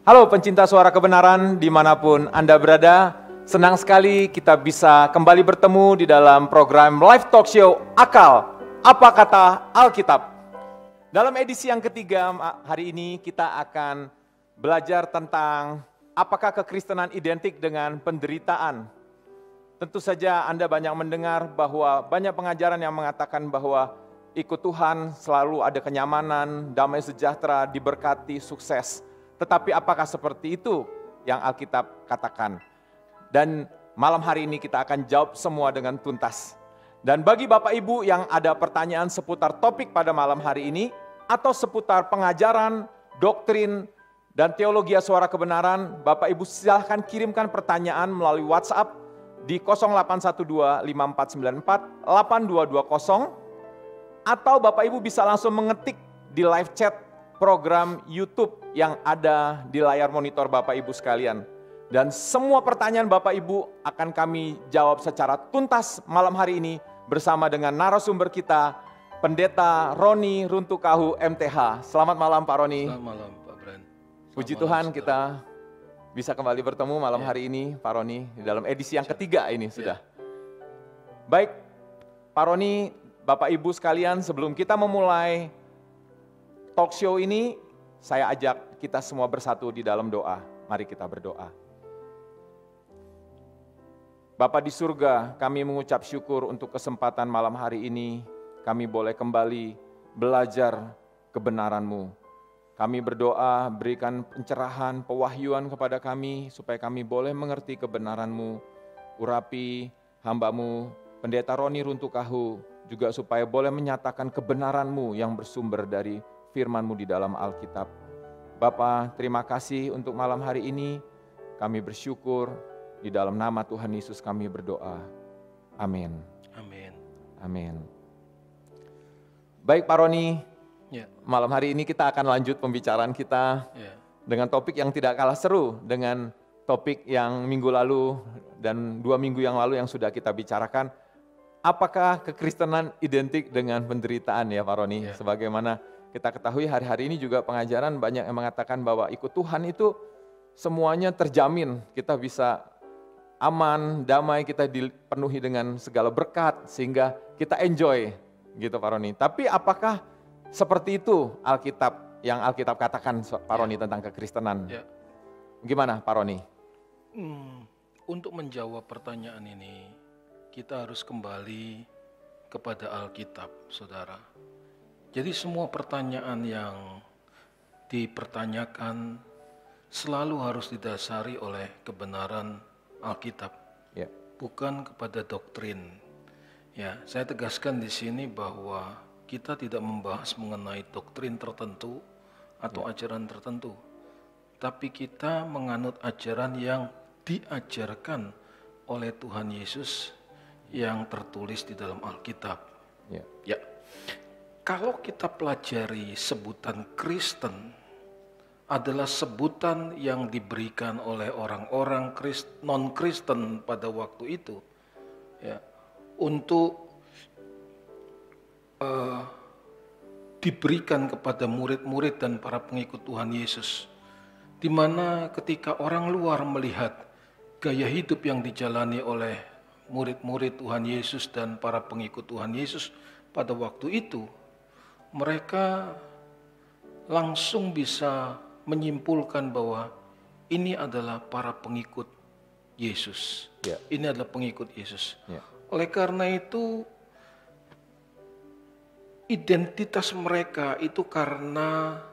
Halo pencinta suara kebenaran dimanapun Anda berada, senang sekali kita bisa kembali bertemu di dalam program live talk show Akal, Apa Kata Alkitab. Dalam edisi yang ketiga hari ini kita akan belajar tentang apakah kekristenan identik dengan penderitaan. Tentu saja Anda banyak mendengar bahwa banyak pengajaran yang mengatakan bahwa ikut Tuhan selalu ada kenyamanan, damai sejahtera, diberkati, sukses. Tetapi apakah seperti itu yang Alkitab katakan? Dan malam hari ini kita akan jawab semua dengan tuntas. Dan bagi Bapak Ibu yang ada pertanyaan seputar topik pada malam hari ini, atau seputar pengajaran, doktrin, dan teologi suara kebenaran, Bapak Ibu silahkan kirimkan pertanyaan melalui WhatsApp di 0812-5494-8220, atau Bapak Ibu bisa langsung mengetik di live chat program YouTube yang ada di layar monitor Bapak Ibu sekalian. Dan semua pertanyaan Bapak Ibu akan kami jawab secara tuntas malam hari ini bersama dengan narasumber kita, Pendeta Roni Runtukahu MTH. Selamat malam Pak Roni. Selamat malam Pak Bran. Puji Tuhan kita bisa kembali bertemu malam hari ini Pak Roni di dalam edisi yang ketiga ini sudah. Baik Pak Roni, Bapak Ibu sekalian, sebelum kita memulai talk show ini, saya ajak kita semua bersatu di dalam doa. Mari kita berdoa. Bapa di surga, kami mengucap syukur untuk kesempatan malam hari ini. Kami boleh kembali belajar kebenaran-Mu. Kami berdoa, berikan pencerahan, pewahyuan kepada kami, supaya kami boleh mengerti kebenaran-Mu. Urapi hamba-Mu, Pendeta Roni Runtukahu, juga supaya boleh menyatakan kebenaran-Mu yang bersumber dari firman-Mu di dalam Alkitab. Bapa, terima kasih untuk malam hari ini. Kami bersyukur, di dalam nama Tuhan Yesus kami berdoa. Amin. Amin. Amin. Baik Pak Roni, malam hari ini kita akan lanjut pembicaraan kita dengan topik yang tidak kalah seru dengan topik yang minggu lalu dan 2 minggu yang lalu yang sudah kita bicarakan. Apakah kekristenan identik dengan penderitaan ya Pak Roni? Sebagaimana kita ketahui hari-hari ini juga pengajaran banyak yang mengatakan bahwa ikut Tuhan itu semuanya terjamin. Kita bisa aman, damai, kita dipenuhi dengan segala berkat sehingga kita enjoy gitu Pak Roni. Tapi apakah seperti itu Alkitab yang Alkitab katakan Pak Roni tentang kekristenan? Gimana Pak Roni? Untuk menjawab pertanyaan ini, kita harus kembali kepada Alkitab, saudara. Jadi semua pertanyaan yang dipertanyakan selalu harus didasari oleh kebenaran Alkitab, bukan kepada doktrin. Ya, saya tegaskan di sini bahwa kita tidak membahas mengenai doktrin tertentu atau ajaran tertentu, tapi kita menganut ajaran yang diajarkan oleh Tuhan Yesus yang tertulis di dalam Alkitab. Ya. Kalau kita pelajari sebutan Kristen adalah sebutan yang diberikan oleh orang-orang non-Kristen pada waktu itu, untuk diberikan kepada murid-murid dan para pengikut Tuhan Yesus, di mana ketika orang luar melihat gaya hidup yang dijalani oleh murid-murid Tuhan Yesus dan para pengikut Tuhan Yesus pada waktu itu, mereka langsung bisa menyimpulkan bahwa ini adalah para pengikut Yesus. Ini adalah pengikut Yesus. Oleh karena itu, identitas mereka itu karena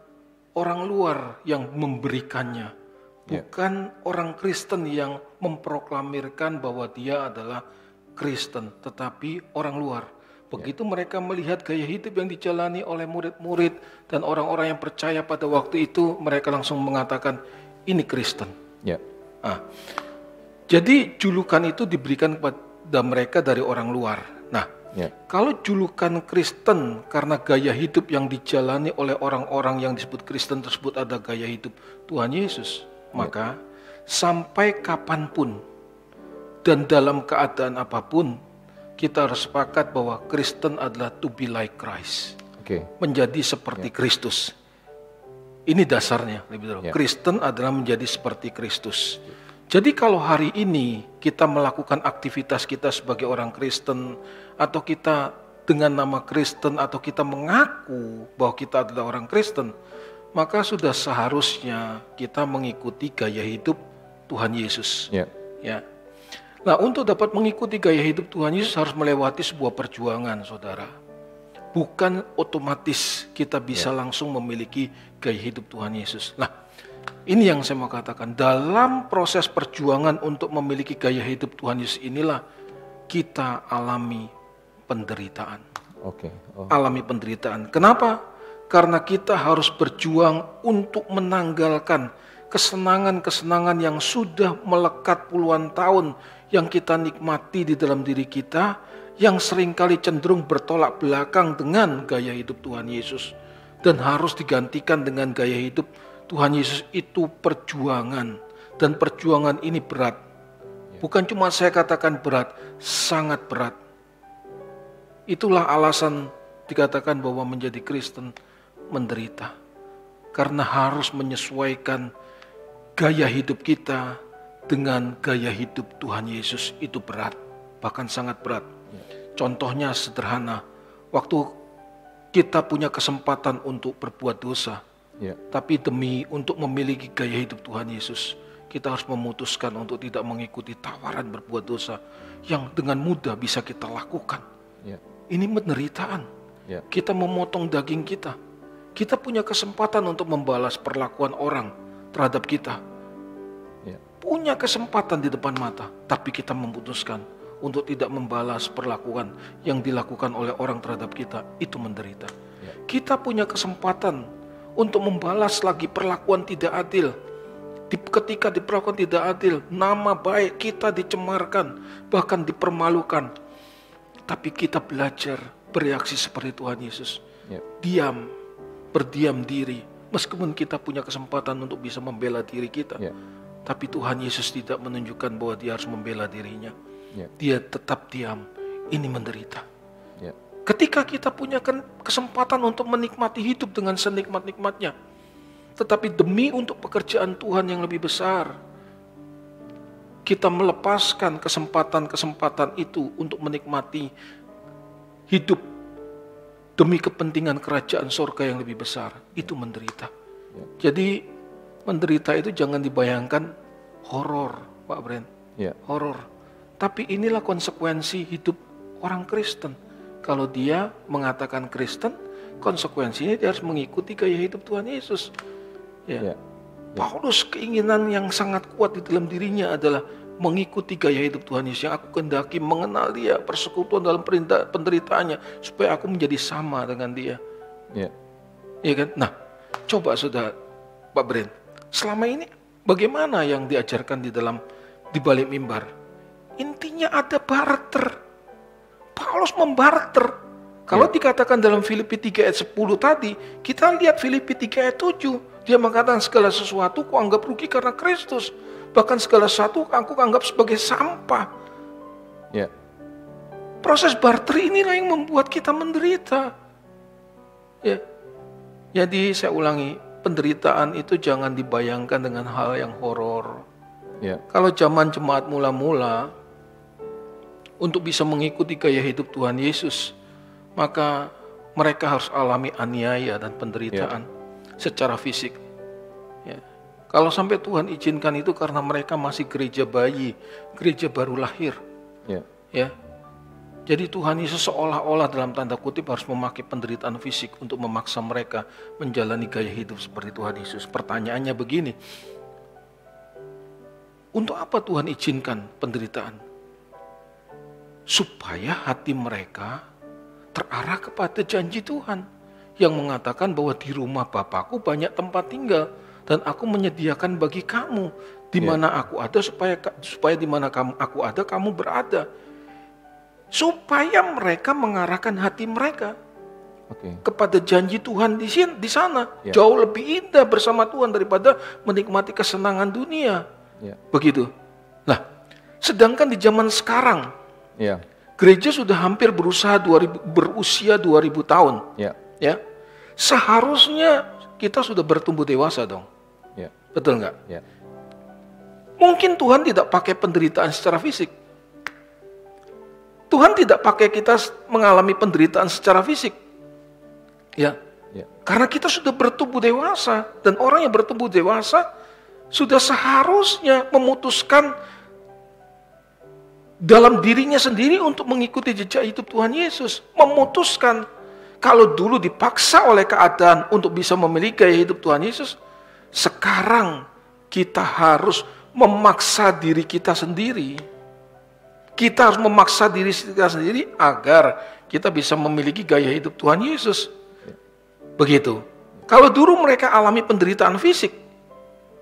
orang luar yang memberikannya, bukan orang Kristen yang memproklamirkan bahwa dia adalah Kristen, tetapi orang luar. Begitu mereka melihat gaya hidup yang dijalani oleh murid-murid dan orang-orang yang percaya pada waktu itu, mereka langsung mengatakan, ini Kristen. Jadi julukan itu diberikan kepada mereka dari orang luar. Nah, kalau julukan Kristen karena gaya hidup yang dijalani oleh orang-orang yang disebut Kristen tersebut ada gaya hidup Tuhan Yesus, maka sampai kapanpun dan dalam keadaan apapun, kita harus sepakat bahwa Kristen adalah to be like Christ. Menjadi seperti Kristus. Ini dasarnya. Kristen adalah menjadi seperti Kristus. Jadi kalau hari ini kita melakukan aktivitas kita sebagai orang Kristen, atau kita dengan nama Kristen, atau kita mengaku bahwa kita adalah orang Kristen, maka sudah seharusnya kita mengikuti gaya hidup Tuhan Yesus. Ya. Nah, untuk dapat mengikuti gaya hidup Tuhan Yesus harus melewati sebuah perjuangan, saudara. Bukan otomatis kita bisa langsung memiliki gaya hidup Tuhan Yesus. Nah, ini yang saya mau katakan. Dalam proses perjuangan untuk memiliki gaya hidup Tuhan Yesus inilah kita alami penderitaan. Alami penderitaan. Kenapa? Karena kita harus berjuang untuk menanggalkan kesenangan-kesenangan yang sudah melekat puluhan tahun yang kita nikmati di dalam diri kita, yang seringkali cenderung bertolak belakang dengan gaya hidup Tuhan Yesus, dan harus digantikan dengan gaya hidup Tuhan Yesus. Itu perjuangan, dan perjuangan ini berat. Bukan cuma saya katakan berat, sangat berat. Itulah alasan dikatakan bahwa menjadi Kristen menderita, karena harus menyesuaikan gaya hidup kita dengan gaya hidup Tuhan Yesus. Itu berat, bahkan sangat berat. Contohnya sederhana, waktu kita punya kesempatan untuk berbuat dosa, tapi demi untuk memiliki gaya hidup Tuhan Yesus, kita harus memutuskan untuk tidak mengikuti tawaran berbuat dosa yang dengan mudah bisa kita lakukan. Ini penderitaan. Kita memotong daging kita. Kita punya kesempatan untuk membalas perlakuan orang terhadap kita. Punya kesempatan di depan mata, tapi kita memutuskan untuk tidak membalas perlakuan yang dilakukan oleh orang terhadap kita. Itu menderita. Kita punya kesempatan untuk membalas lagi perlakuan tidak adil. Ketika diperlakukan tidak adil, nama baik kita dicemarkan, bahkan dipermalukan. Tapi kita belajar bereaksi seperti Tuhan Yesus. Diam, berdiam diri. Meskipun kita punya kesempatan untuk bisa membela diri kita, tapi Tuhan Yesus tidak menunjukkan bahwa dia harus membela dirinya. Dia tetap diam. Ini menderita. Ketika kita punya kesempatan untuk menikmati hidup dengan senikmat-nikmatnya, tetapi demi untuk pekerjaan Tuhan yang lebih besar, kita melepaskan kesempatan-kesempatan itu untuk menikmati hidup demi kepentingan kerajaan surga yang lebih besar. Itu menderita. Jadi menderita itu jangan dibayangkan horor, Pak Brent. Horor. Tapi inilah konsekuensi hidup orang Kristen. Kalau dia mengatakan Kristen, konsekuensinya dia harus mengikuti gaya hidup Tuhan Yesus. Paulus keinginan yang sangat kuat di dalam dirinya adalah mengikuti gaya hidup Tuhan Yesus. Yang aku kehendaki mengenal dia, persekutuan dalam penderitaannya, supaya aku menjadi sama dengan dia. Iya kan? Nah, coba saudara Pak Brent, selama ini bagaimana yang diajarkan di balik mimbar? Intinya ada barter. Paulus membarter. Kalau dikatakan dalam Filipi 3 ayat 10 tadi, kita lihat Filipi 3 ayat 7. Dia mengatakan segala sesuatu ku anggap rugi karena Kristus. Bahkan segala sesuatu aku anggap sebagai sampah. Proses barter inilah yang membuat kita menderita. Jadi saya ulangi, penderitaan itu jangan dibayangkan dengan hal yang horor. Kalau zaman jemaat mula-mula, untuk bisa mengikuti gaya hidup Tuhan Yesus, maka mereka harus alami aniaya dan penderitaan secara fisik. Kalau sampai Tuhan izinkan itu karena mereka masih gereja bayi, gereja baru lahir. Jadi Tuhan Yesus seolah-olah dalam tanda kutip harus memakai penderitaan fisik untuk memaksa mereka menjalani gaya hidup seperti Tuhan Yesus. Pertanyaannya begini, untuk apa Tuhan izinkan penderitaan? Supaya hati mereka terarah kepada janji Tuhan yang mengatakan bahwa di rumah Bapakku banyak tempat tinggal dan aku menyediakan bagi kamu di mana aku ada, supaya di mana aku ada kamu berada. Supaya mereka mengarahkan hati mereka kepada janji Tuhan di sana. Jauh lebih indah bersama Tuhan daripada menikmati kesenangan dunia. Begitu. Nah, sedangkan di zaman sekarang, gereja sudah hampir berusia 2000 tahun. Seharusnya kita sudah bertumbuh dewasa dong. Ya. Betul nggak? Ya. Mungkin Tuhan tidak pakai penderitaan secara fisik. Tuhan tidak pakai kita mengalami penderitaan secara fisik. Ya. Ya. Karena kita sudah bertumbuh dewasa. Dan orang yang bertumbuh dewasa sudah seharusnya memutuskan dalam dirinya sendiri untuk mengikuti jejak hidup Tuhan Yesus. Memutuskan. Kalau dulu dipaksa oleh keadaan untuk bisa memiliki gaya hidup Tuhan Yesus, sekarang kita harus memaksa diri kita sendiri. Kita harus memaksa diri kita sendiri agar kita bisa memiliki gaya hidup Tuhan Yesus. Begitu. Kalau dulu mereka alami penderitaan fisik,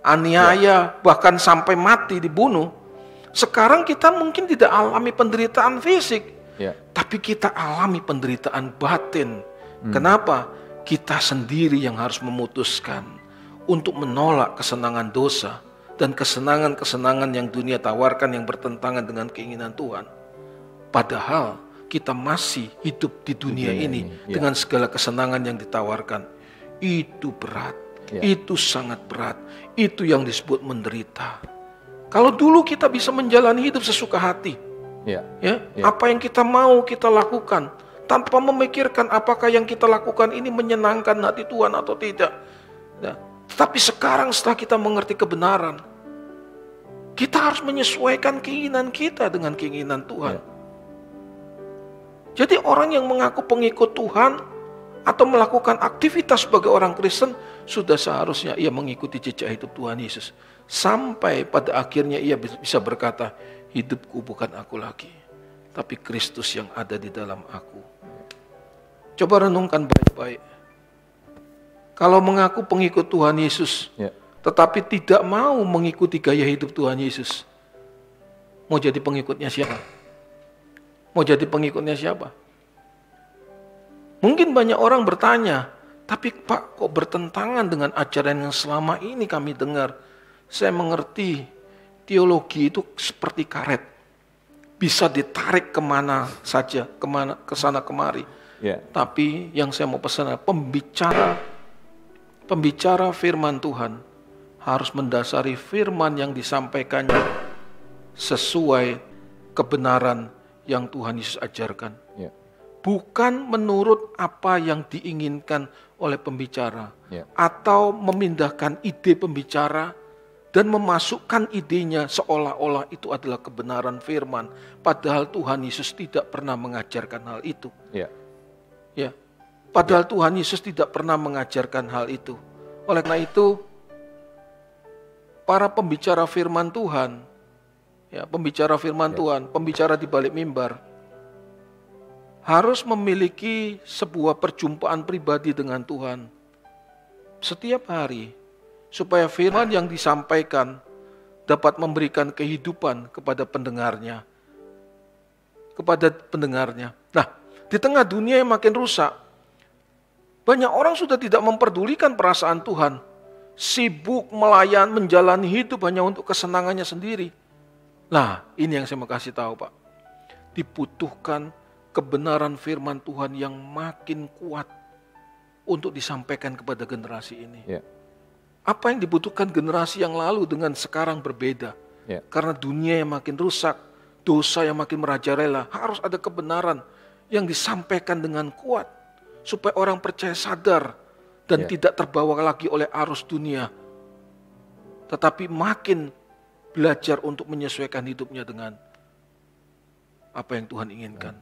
aniaya, bahkan sampai mati dibunuh. Sekarang kita mungkin tidak alami penderitaan fisik, tapi kita alami penderitaan batin. Kenapa? Kita sendiri yang harus memutuskan untuk menolak kesenangan dosa dan kesenangan-kesenangan yang dunia tawarkan yang bertentangan dengan keinginan Tuhan. Padahal kita masih hidup di dunia ini dengan segala kesenangan yang ditawarkan. Itu berat, itu sangat berat, itu yang disebut menderita. Kalau dulu kita bisa menjalani hidup sesuka hati, apa yang kita mau kita lakukan, tanpa memikirkan apakah yang kita lakukan ini menyenangkan hati Tuhan atau tidak. Tapi sekarang setelah kita mengerti kebenaran, kita harus menyesuaikan keinginan kita dengan keinginan Tuhan. Jadi orang yang mengaku pengikut Tuhan atau melakukan aktivitas sebagai orang Kristen, sudah seharusnya ia mengikuti jejak hidup Tuhan Yesus. Sampai pada akhirnya ia bisa berkata, hidupku bukan aku lagi, tapi Kristus yang ada di dalam aku. Coba renungkan baik-baik. Kalau mengaku pengikut Tuhan Yesus, tetapi tidak mau mengikuti gaya hidup Tuhan Yesus, mau jadi pengikutnya siapa? Mau jadi pengikutnya siapa? Mungkin banyak orang bertanya, tapi Pak, kok bertentangan dengan ajaran yang selama ini kami dengar? Saya mengerti teologi itu seperti karet, bisa ditarik kemana saja, kesana kemari. Tapi yang saya mau pesan adalah pembicara firman Tuhan harus mendasari firman yang disampaikannya sesuai kebenaran yang Tuhan Yesus ajarkan. Bukan menurut apa yang diinginkan oleh pembicara, atau memindahkan ide pembicara dan memasukkan idenya seolah-olah itu adalah kebenaran firman, padahal Tuhan Yesus tidak pernah mengajarkan hal itu. Padahal Tuhan Yesus tidak pernah mengajarkan hal itu. Oleh karena itu, para pembicara firman Tuhan, pembicara di balik mimbar, harus memiliki sebuah perjumpaan pribadi dengan Tuhan setiap hari, supaya firman yang disampaikan dapat memberikan kehidupan kepada pendengarnya. Nah, di tengah dunia yang makin rusak, banyak orang sudah tidak memperdulikan perasaan Tuhan, sibuk menjalani hidup hanya untuk kesenangannya sendiri. Nah, ini yang saya mau kasih tahu, Pak. Dibutuhkan kebenaran firman Tuhan yang makin kuat untuk disampaikan kepada generasi ini. Apa yang dibutuhkan generasi yang lalu dengan sekarang berbeda. Karena dunia yang makin rusak, dosa yang makin merajalela, harus ada kebenaran yang disampaikan dengan kuat, supaya orang percaya sadar dan tidak terbawa lagi oleh arus dunia, tetapi makin belajar untuk menyesuaikan hidupnya dengan apa yang Tuhan inginkan.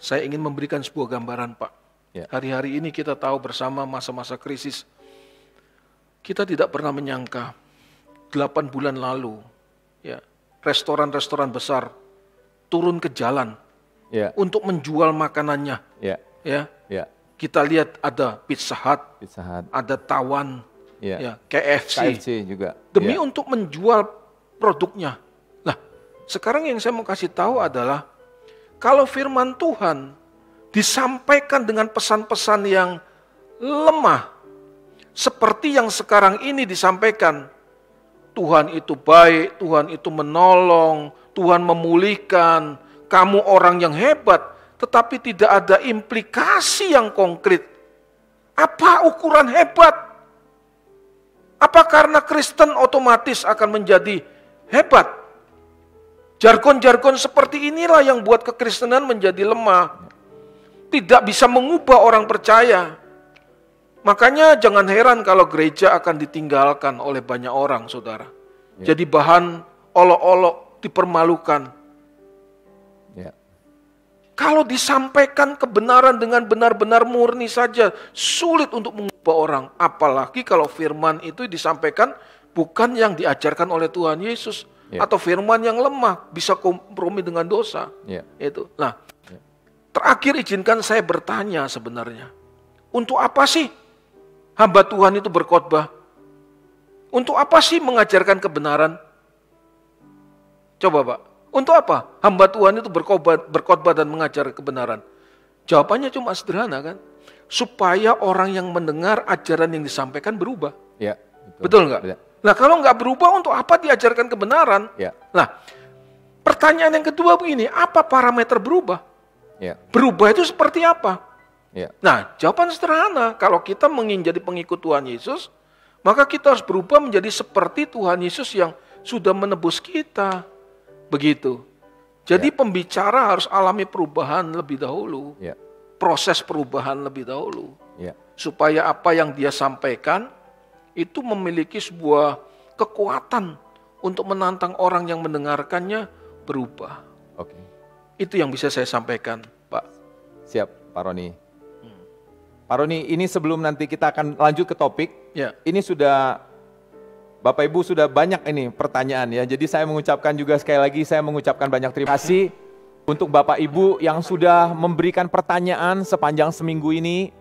Saya ingin memberikan sebuah gambaran, Pak. Hari-hari ini kita tahu bersama masa-masa krisis. Kita tidak pernah menyangka 8 bulan lalu, restoran-restoran besar turun ke jalan untuk menjual makanannya. Kita lihat ada Pizza Hut, ada Tawan, KFC juga. Demi untuk menjual produknya. Nah, sekarang yang saya mau kasih tahu adalah, kalau firman Tuhan disampaikan dengan pesan-pesan yang lemah, seperti yang sekarang ini disampaikan, Tuhan itu baik, Tuhan itu menolong, Tuhan memulihkan, kamu orang yang hebat, tetapi tidak ada implikasi yang konkret. Apa ukuran hebat? Apa karena Kristen otomatis akan menjadi hebat? Jargon-jargon seperti inilah yang buat kekristenan menjadi lemah. Tidak bisa mengubah orang percaya. Makanya jangan heran kalau gereja akan ditinggalkan oleh banyak orang, saudara. Jadi bahan olok-olok, dipermalukan. Kalau disampaikan kebenaran dengan benar-benar murni saja, sulit untuk mengubah orang. Apalagi kalau firman itu disampaikan bukan yang diajarkan oleh Tuhan Yesus. Atau firman yang lemah, bisa kompromi dengan dosa. Itu. Nah, terakhir izinkan saya bertanya sebenarnya. Untuk apa sih hamba Tuhan itu berkhotbah? Untuk apa sih mengajarkan kebenaran? Coba Pak, untuk apa hamba Tuhan itu berkhotbah dan mengajar kebenaran? Jawabannya cuma sederhana kan? Supaya orang yang mendengar ajaran yang disampaikan berubah. Ya, betul nggak? Ya. Nah kalau nggak berubah, untuk apa diajarkan kebenaran? Ya. Nah, pertanyaan yang kedua begini, apa parameter berubah? Ya. Berubah itu seperti apa? Ya. Nah, jawaban sederhana, kalau kita ingin jadi pengikut Tuhan Yesus, maka kita harus berubah menjadi seperti Tuhan Yesus yang sudah menebus kita. Begitu. Jadi pembicara harus alami perubahan lebih dahulu. Proses perubahan lebih dahulu. Supaya apa yang dia sampaikan itu memiliki sebuah kekuatan untuk menantang orang yang mendengarkannya berubah. Oke. Itu yang bisa saya sampaikan, Pak. Siap, Pak Roni. Pak Roni, ini sebelum nanti kita akan lanjut ke topik, ini sudah Bapak Ibu sudah banyak ini pertanyaan ya. Jadi saya mengucapkan juga sekali lagi, saya mengucapkan banyak terima kasih untuk Bapak Ibu yang sudah memberikan pertanyaan sepanjang seminggu ini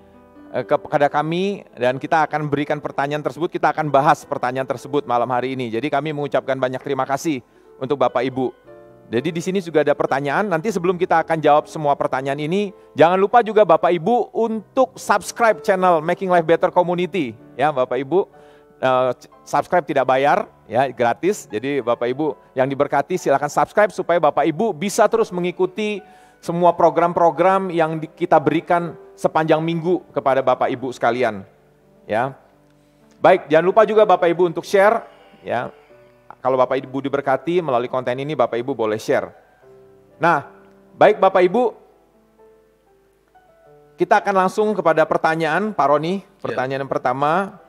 kepada kami, dan kita akan berikan pertanyaan tersebut, kita akan bahas pertanyaan tersebut malam hari ini. Jadi kami mengucapkan banyak terima kasih untuk Bapak Ibu. Jadi di sini juga ada pertanyaan, nanti sebelum kita akan jawab semua pertanyaan ini, jangan lupa juga Bapak Ibu untuk subscribe channel Making Life Better Community. Ya Bapak Ibu, subscribe tidak bayar, ya gratis. Jadi Bapak Ibu yang diberkati silakan subscribe supaya Bapak Ibu bisa terus mengikuti semua program-program yang kita berikan sepanjang minggu kepada Bapak Ibu sekalian. Ya. Baik, jangan lupa juga Bapak Ibu untuk share, ya. Kalau Bapak Ibu diberkati melalui konten ini, Bapak Ibu boleh share. Nah, baik Bapak Ibu, kita akan langsung kepada pertanyaan Pak Roni. Pertanyaan yang pertama,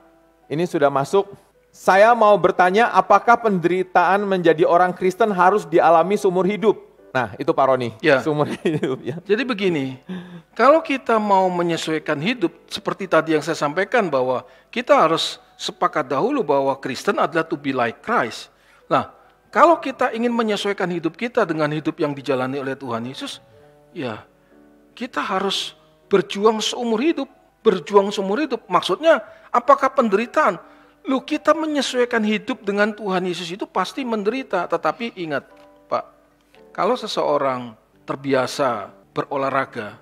ini sudah masuk. Saya mau bertanya, apakah penderitaan menjadi orang Kristen harus dialami seumur hidup? Nah, itu Pak Roni, seumur hidup. Ya. Jadi begini, kalau kita mau menyesuaikan hidup, seperti tadi yang saya sampaikan bahwa kita harus sepakat dahulu bahwa Kristen adalah to be like Christ. Nah, kalau kita ingin menyesuaikan hidup kita dengan hidup yang dijalani oleh Tuhan Yesus, ya kita harus berjuang seumur hidup. Berjuang seumur hidup, maksudnya apakah penderitaan? Loh, kita menyesuaikan hidup dengan Tuhan Yesus itu pasti menderita, tetapi ingat Pak, kalau seseorang terbiasa berolahraga,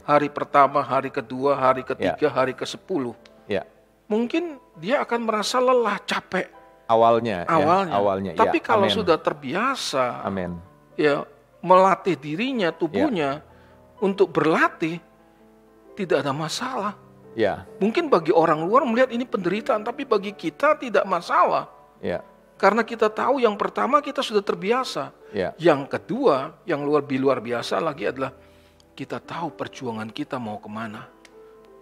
hari pertama, hari kedua, hari ketiga, hari ke-10, mungkin dia akan merasa lelah, capek. Awalnya. Tapi kalau sudah terbiasa, ya melatih dirinya, tubuhnya untuk berlatih, tidak ada masalah. Mungkin bagi orang luar melihat ini penderitaan, tapi bagi kita tidak masalah. Karena kita tahu yang pertama kita sudah terbiasa. Yang kedua, yang lebih luar biasa lagi adalah kita tahu perjuangan kita mau kemana.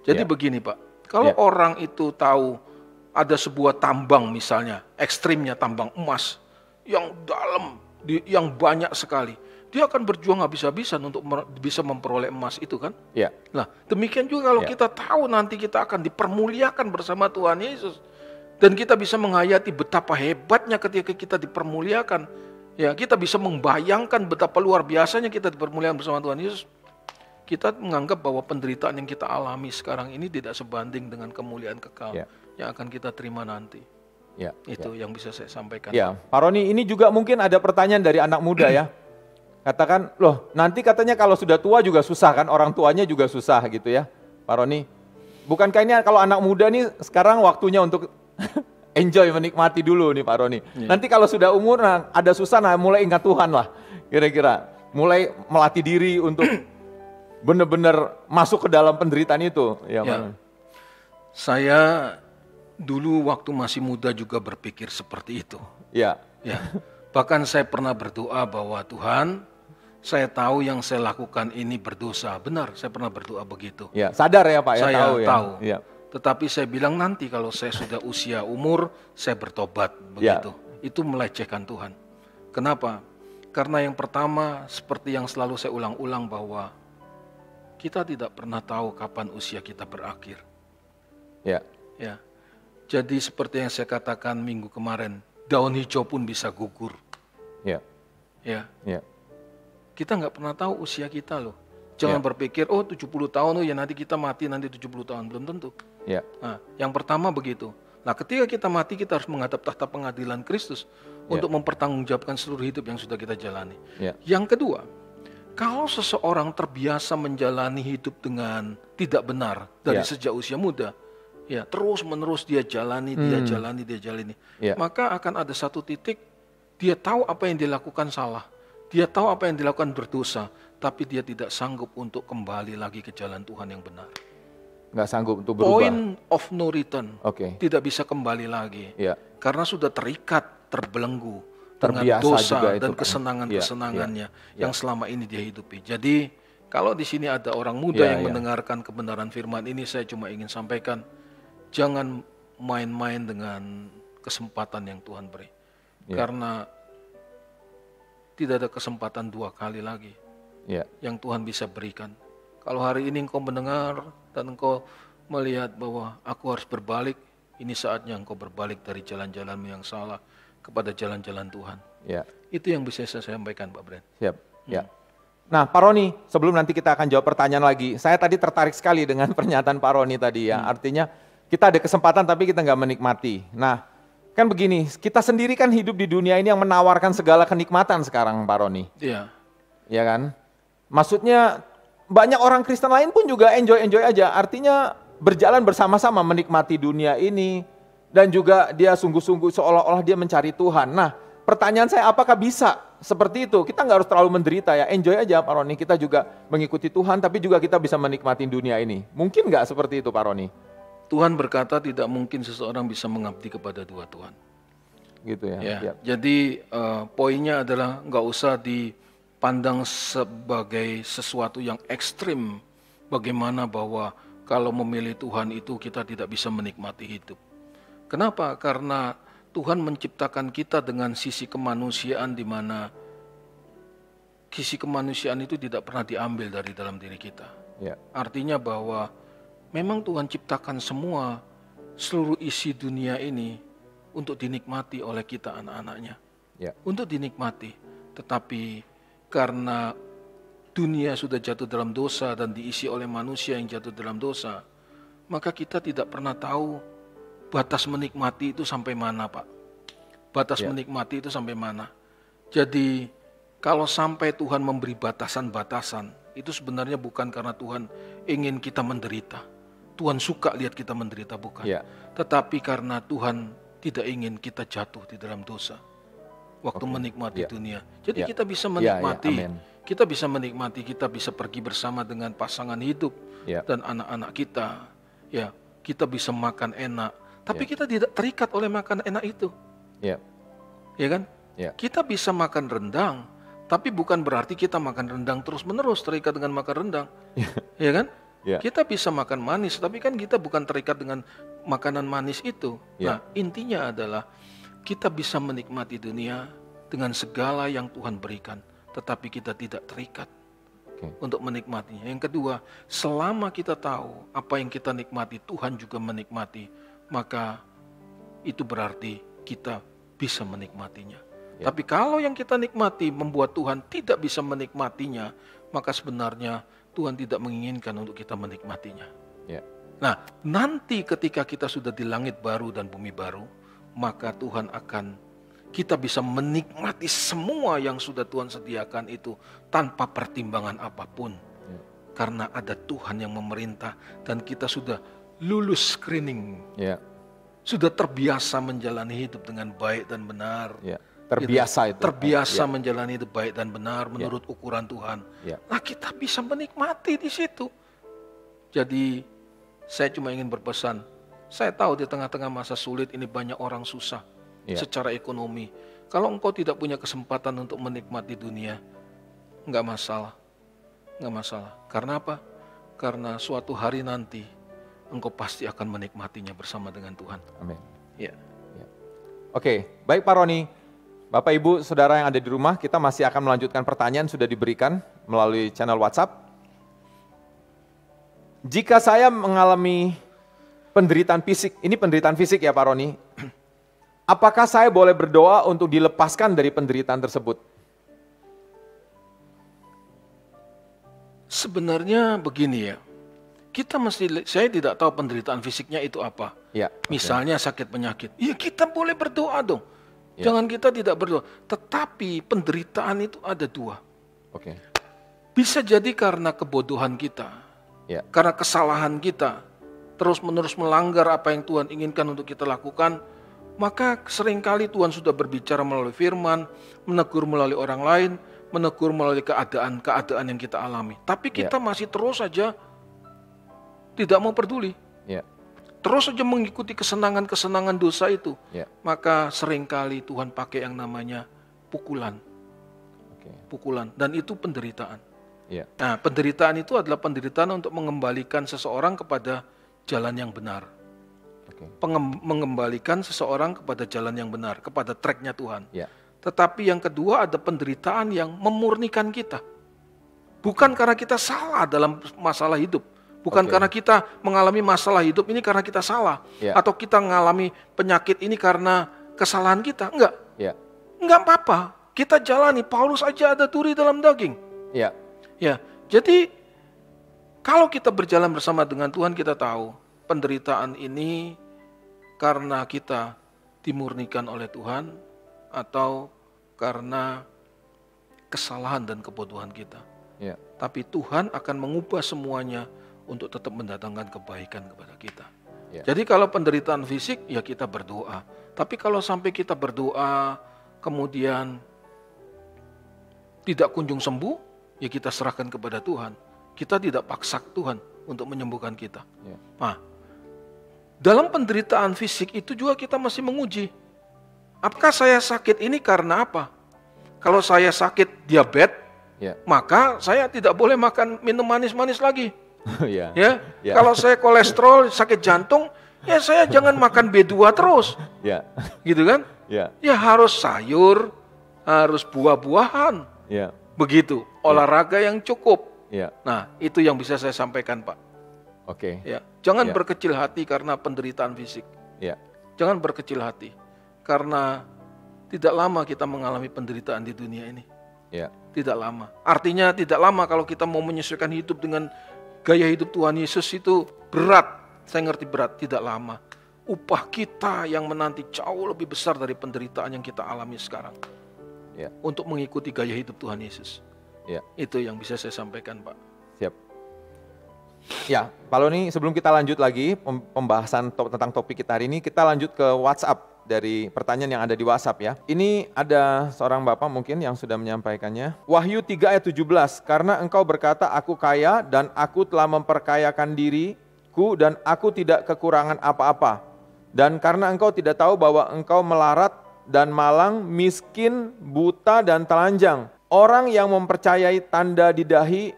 Jadi begini Pak, kalau orang itu tahu ada sebuah tambang misalnya, ekstrimnya tambang emas, yang dalam, yang banyak sekali, dia akan berjuang habis-habisan untuk bisa memperoleh emas itu kan. Nah, demikian juga kalau kita tahu nanti kita akan dipermuliakan bersama Tuhan Yesus. Dan kita bisa menghayati betapa hebatnya ketika kita dipermuliakan. Ya, kita bisa membayangkan betapa luar biasanya kita dipermuliakan bersama Tuhan Yesus. Kita menganggap bahwa penderitaan yang kita alami sekarang ini tidak sebanding dengan kemuliaan kekal yang akan kita terima nanti. Itu yang bisa saya sampaikan. Pak Roni, ini juga mungkin ada pertanyaan dari anak muda ya. Katakan, loh nanti katanya kalau sudah tua juga susah kan, orang tuanya juga susah gitu ya, Pak Roni. Bukankah ini kalau anak muda nih sekarang waktunya untuk enjoy, menikmati dulu nih Pak Roni. Nanti kalau sudah umur, ada susah, mulai ingat Tuhan lah, kira-kira. Mulai melatih diri untuk benar-benar masuk ke dalam penderitaan itu. Saya Dulu waktu masih muda juga berpikir seperti itu. Ya. Ya. Bahkan saya pernah berdoa bahwa Tuhan, saya tahu yang saya lakukan ini berdosa. Benar, saya pernah berdoa begitu. Ya, sadar ya Pak ya, Saya tahu ya. tahu. Ya. Tetapi saya bilang nanti kalau saya sudah usia umur, saya bertobat begitu. Itu melecehkan Tuhan. Kenapa? Karena yang pertama, seperti yang selalu saya ulang-ulang bahwa kita tidak pernah tahu kapan usia kita berakhir. Ya. Ya. Jadi seperti yang saya katakan minggu kemarin, daun hijau pun bisa gugur. Ya. Ya. Ya. Kita nggak pernah tahu usia kita loh. Jangan berpikir, oh 70 tahun, oh ya nanti kita mati nanti 70 tahun. Belum tentu. Ya. Nah, yang pertama begitu. Nah, ketika kita mati, kita harus menghadap tahta pengadilan Kristus untuk mempertanggungjawabkan seluruh hidup yang sudah kita jalani. Yang kedua, kalau seseorang terbiasa menjalani hidup dengan tidak benar dari sejak usia muda, ya terus menerus dia jalani, dia jalani, maka akan ada satu titik dia tahu apa yang dilakukan salah, dia tahu apa yang dilakukan berdosa, tapi dia tidak sanggup untuk kembali lagi ke jalan Tuhan yang benar. Nggak sanggup untuk berubah. Point of no return, tidak bisa kembali lagi, karena sudah terikat, terbelenggu dengan dosa dan kesenangan-kesenangannya yang selama ini dia hidupi. Jadi kalau di sini ada orang muda yang mendengarkan kebenaran firman ini, saya cuma ingin sampaikan, jangan main-main dengan kesempatan yang Tuhan beri, karena tidak ada kesempatan dua kali lagi yang Tuhan bisa berikan. Kalau hari ini engkau mendengar dan engkau melihat bahwa aku harus berbalik, ini saatnya engkau berbalik dari jalan-jalanmu yang salah kepada jalan-jalan Tuhan. Itu yang bisa saya sampaikan, Pak Bren. Siap. Nah, Pak Roni, sebelum nanti kita akan jawab pertanyaan lagi, saya tadi tertarik sekali dengan pernyataan Pak Roni tadi ya. Artinya kita ada kesempatan tapi kita nggak menikmati. Nah, kan begini, kita sendiri kan hidup di dunia ini yang menawarkan segala kenikmatan sekarang, Pak Roni. Iya. Ya kan? Maksudnya banyak orang Kristen lain pun juga enjoy aja. Artinya berjalan bersama-sama menikmati dunia ini dan juga dia sungguh-sungguh seolah-olah dia mencari Tuhan. Nah, pertanyaan saya, apakah bisa seperti itu? Kita nggak harus terlalu menderita ya, enjoy aja Pak Roni. Kita juga mengikuti Tuhan, tapi juga kita bisa menikmati dunia ini. Mungkin nggak seperti itu Pak Roni? Tuhan berkata tidak mungkin seseorang bisa mengabdi kepada dua Tuhan. Gitu ya. Jadi poinnya adalah nggak usah dipandang sebagai sesuatu yang ekstrim. Bagaimana bahwa kalau memilih Tuhan itu kita tidak bisa menikmati hidup. Kenapa? Karena Tuhan menciptakan kita dengan sisi kemanusiaan di mana sisi kemanusiaan itu tidak pernah diambil dari dalam diri kita. Artinya bahwa memang Tuhan ciptakan seluruh isi dunia ini untuk dinikmati oleh kita anak-anaknya. Untuk dinikmati. Tetapi karena dunia sudah jatuh dalam dosa dan diisi oleh manusia yang jatuh dalam dosa, maka kita tidak pernah tahu batas menikmati itu sampai mana, Pak. Batas menikmati itu sampai mana. Jadi kalau sampai Tuhan memberi batasan-batasan, itu sebenarnya bukan karena Tuhan ingin kita menderita. Tuhan suka lihat kita menderita, bukan. Tetapi karena Tuhan tidak ingin kita jatuh di dalam dosa waktu menikmati dunia. Jadi kita bisa menikmati, kita bisa menikmati, kita bisa pergi bersama dengan pasangan hidup dan anak-anak kita. Ya, kita bisa makan enak, tapi kita tidak terikat oleh makan enak itu. Ya kan? Kita bisa makan rendang, tapi bukan berarti kita makan rendang terus-menerus terikat dengan makan rendang. Ya kan? Kita bisa makan manis, tapi kan kita bukan terikat dengan makanan manis itu. Nah, intinya adalah kita bisa menikmati dunia dengan segala yang Tuhan berikan, tetapi kita tidak terikat untuk menikmatinya. Yang kedua, selama kita tahu apa yang kita nikmati, Tuhan juga menikmati, maka itu berarti kita bisa menikmatinya. Tapi kalau yang kita nikmati membuat Tuhan tidak bisa menikmatinya, maka sebenarnya Tuhan tidak menginginkan untuk kita menikmatinya. Nah, nanti ketika kita sudah di langit baru dan bumi baru, maka Tuhan kita bisa menikmati semua yang sudah Tuhan sediakan itu tanpa pertimbangan apapun. Karena ada Tuhan yang memerintah dan kita sudah lulus screening. Sudah terbiasa menjalani hidup dengan baik dan benar. Terbiasa itu. Terbiasa menjalani hidup baik dan benar menurut ukuran Tuhan. Nah, kita bisa menikmati di situ. Jadi saya cuma ingin berpesan, Saya tahu di tengah-tengah masa sulit ini banyak orang susah secara ekonomi. Kalau engkau tidak punya kesempatan untuk menikmati dunia, enggak masalah. Enggak masalah. Karena apa? Karena suatu hari nanti engkau pasti akan menikmatinya bersama dengan Tuhan. Amin. Ya. Oke, baik Pak Roni. Bapak Ibu Saudara yang ada di rumah, kita masih akan melanjutkan pertanyaan sudah diberikan melalui channel WhatsApp. Jika saya mengalami penderitaan fisik, ini penderitaan fisik ya Pak Roni, apakah saya boleh berdoa untuk dilepaskan dari penderitaan tersebut? Sebenarnya begini ya, saya tidak tahu penderitaan fisiknya itu apa. Ya, Misalnya sakit penyakit, ya kita boleh berdoa dong. Jangan kita tidak berdoa. Tetapi penderitaan itu ada dua. Bisa jadi karena kebodohan kita, karena kesalahan kita, terus-menerus melanggar apa yang Tuhan inginkan untuk kita lakukan, maka seringkali Tuhan sudah berbicara melalui firman, menegur melalui orang lain, menegur melalui keadaan-keadaan yang kita alami. Tapi kita masih terus saja tidak mau peduli. Terus saja mengikuti kesenangan-kesenangan dosa itu. Maka seringkali Tuhan pakai yang namanya pukulan. Pukulan. Dan itu penderitaan. Nah, penderitaan itu adalah penderitaan untuk mengembalikan seseorang kepada jalan yang benar. Mengembalikan seseorang kepada jalan yang benar, kepada tracknya Tuhan. Tetapi yang kedua ada penderitaan yang memurnikan kita. Bukan karena kita salah dalam masalah hidup. Bukan karena kita mengalami masalah hidup ini karena kita salah. Atau kita mengalami penyakit ini karena kesalahan kita. Enggak. Enggak apa-apa. Kita jalani. Paulus aja ada duri dalam daging. Jadi kalau kita berjalan bersama dengan Tuhan, kita tahu penderitaan ini karena kita dimurnikan oleh Tuhan atau karena kesalahan dan kebodohan kita. Tapi Tuhan akan mengubah semuanya untuk tetap mendatangkan kebaikan kepada kita. Jadi kalau penderitaan fisik, ya kita berdoa. Tapi kalau sampai kita berdoa, kemudian tidak kunjung sembuh, ya kita serahkan kepada Tuhan. Kita tidak paksa Tuhan untuk menyembuhkan kita. Nah, dalam penderitaan fisik itu juga kita masih menguji. Apakah saya sakit ini karena apa? Kalau saya sakit diabetes, maka saya tidak boleh makan minum manis-manis lagi. Kalau saya kolesterol, sakit jantung, ya saya jangan makan B2 terus. Gitu kan? Ya harus sayur, harus buah-buahan. Begitu, olahraga yang cukup. Nah, itu yang bisa saya sampaikan, Pak. Jangan berkecil hati karena penderitaan fisik. Jangan berkecil hati karena tidak lama kita mengalami penderitaan di dunia ini. Tidak lama. Artinya tidak lama kalau kita mau menyesuaikan hidup dengan gaya hidup Tuhan Yesus itu berat. Saya ngerti berat, tidak lama. Upah kita yang menanti jauh lebih besar dari penderitaan yang kita alami sekarang. Untuk mengikuti gaya hidup Tuhan Yesus. Itu yang bisa saya sampaikan, Pak. Siap. Ya, Pak Loni, sebelum kita lanjut lagi pembahasan tentang topik kita hari ini, kita lanjut ke WhatsApp dari pertanyaan yang ada di WhatsApp ya. Ini ada seorang Bapak mungkin yang sudah menyampaikannya. Wahyu 3 ayat 17, karena engkau berkata aku kaya dan aku telah memperkayakan diriku dan aku tidak kekurangan apa-apa. Dan karena engkau tidak tahu bahwa engkau melarat dan malang, miskin, buta dan telanjang. Orang yang mempercayai tanda di dahi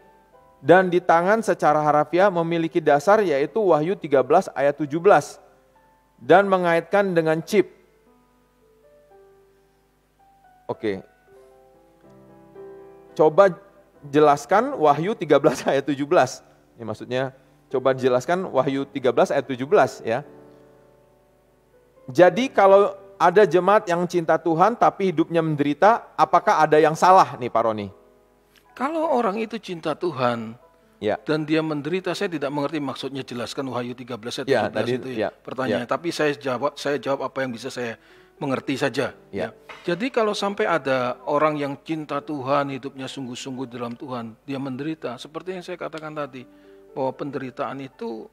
dan di tangan secara harafiah memiliki dasar yaitu Wahyu 13 ayat 17 dan mengaitkan dengan chip. Coba jelaskan Wahyu 13 ayat 17. Ini maksudnya coba jelaskan Wahyu 13 ayat 17 ya. Jadi kalau ada jemaat yang cinta Tuhan tapi hidupnya menderita, apakah ada yang salah nih Pak Roni? Kalau orang itu cinta Tuhan dan dia menderita, saya tidak mengerti maksudnya jelaskan Wahyu 13 ayat 17 itu ya pertanyaannya. Tapi saya jawab apa yang bisa saya mengerti saja. Jadi kalau sampai ada orang yang cinta Tuhan, hidupnya sungguh-sungguh dalam Tuhan, dia menderita, seperti yang saya katakan tadi, bahwa penderitaan itu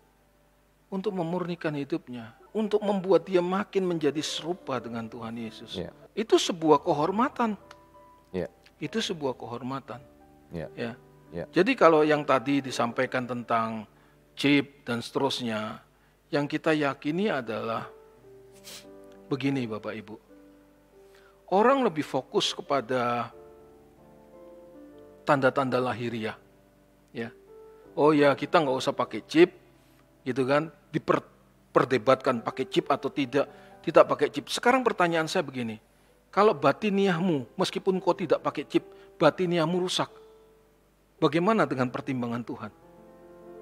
untuk memurnikan hidupnya, untuk membuat dia makin menjadi serupa dengan Tuhan Yesus. Itu sebuah kehormatan. Itu sebuah kehormatan. Jadi kalau yang tadi disampaikan tentang chip dan seterusnya, yang kita yakini adalah begini Bapak Ibu. Orang lebih fokus kepada tanda-tanda lahiriah. Ya. Oh ya, kita nggak usah pakai chip, gitu kan? Diperdebatkan pakai chip atau tidak pakai chip. Sekarang pertanyaan saya begini, kalau batiniahmu, meskipun kau tidak pakai chip, batiniahmu rusak, bagaimana dengan pertimbangan Tuhan?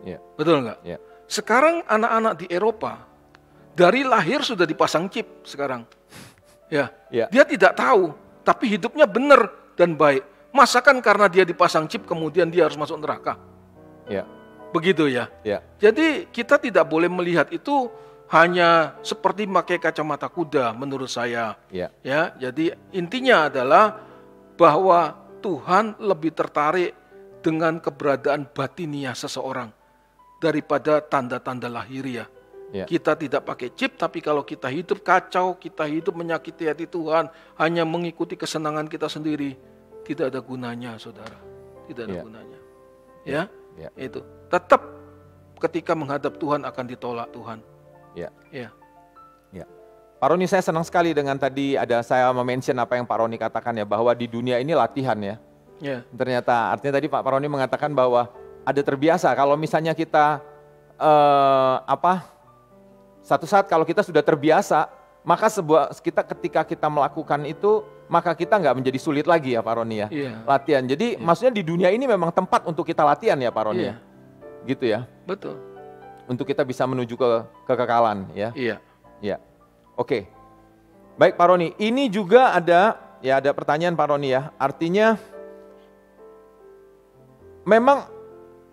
Ya. Betul nggak? Ya. Sekarang anak-anak di Eropa dari lahir sudah dipasang chip sekarang. Ya. Dia tidak tahu, tapi hidupnya benar dan baik. Masakan karena dia dipasang chip kemudian dia harus masuk neraka? Ya. Begitu ya. Ya. Jadi kita tidak boleh melihat itu hanya seperti pakai kacamata kuda menurut saya. Ya. Ya, jadi intinya adalah bahwa Tuhan lebih tertarik dengan keberadaan batiniah seseorang daripada tanda-tanda lahiriah. Ya. Kita tidak pakai chip, tapi kalau kita hidup kacau, kita hidup menyakiti hati Tuhan, hanya mengikuti kesenangan kita sendiri, tidak ada gunanya, saudara. Tidak ada gunanya. Ya, itu. Tetap ketika menghadap Tuhan akan ditolak Tuhan. Ya. Ya. Ya. Pak Roni, saya senang sekali dengan tadi saya mention apa yang Pak Roni katakan ya, bahwa di dunia ini latihan ya. Ya. Ternyata artinya tadi Pak Roni mengatakan bahwa ada terbiasa kalau misalnya kita satu saat kalau kita sudah terbiasa, maka ketika kita melakukan itu, maka kita nggak menjadi sulit lagi ya Pak Roni ya. Latihan. Jadi maksudnya di dunia ini memang tempat untuk kita latihan ya Pak Roni. Gitu ya. Betul. Untuk kita bisa menuju ke kekekalan ya. Iya. Oke. Baik Pak Roni, ini juga ada pertanyaan Pak Roni ya. Artinya memang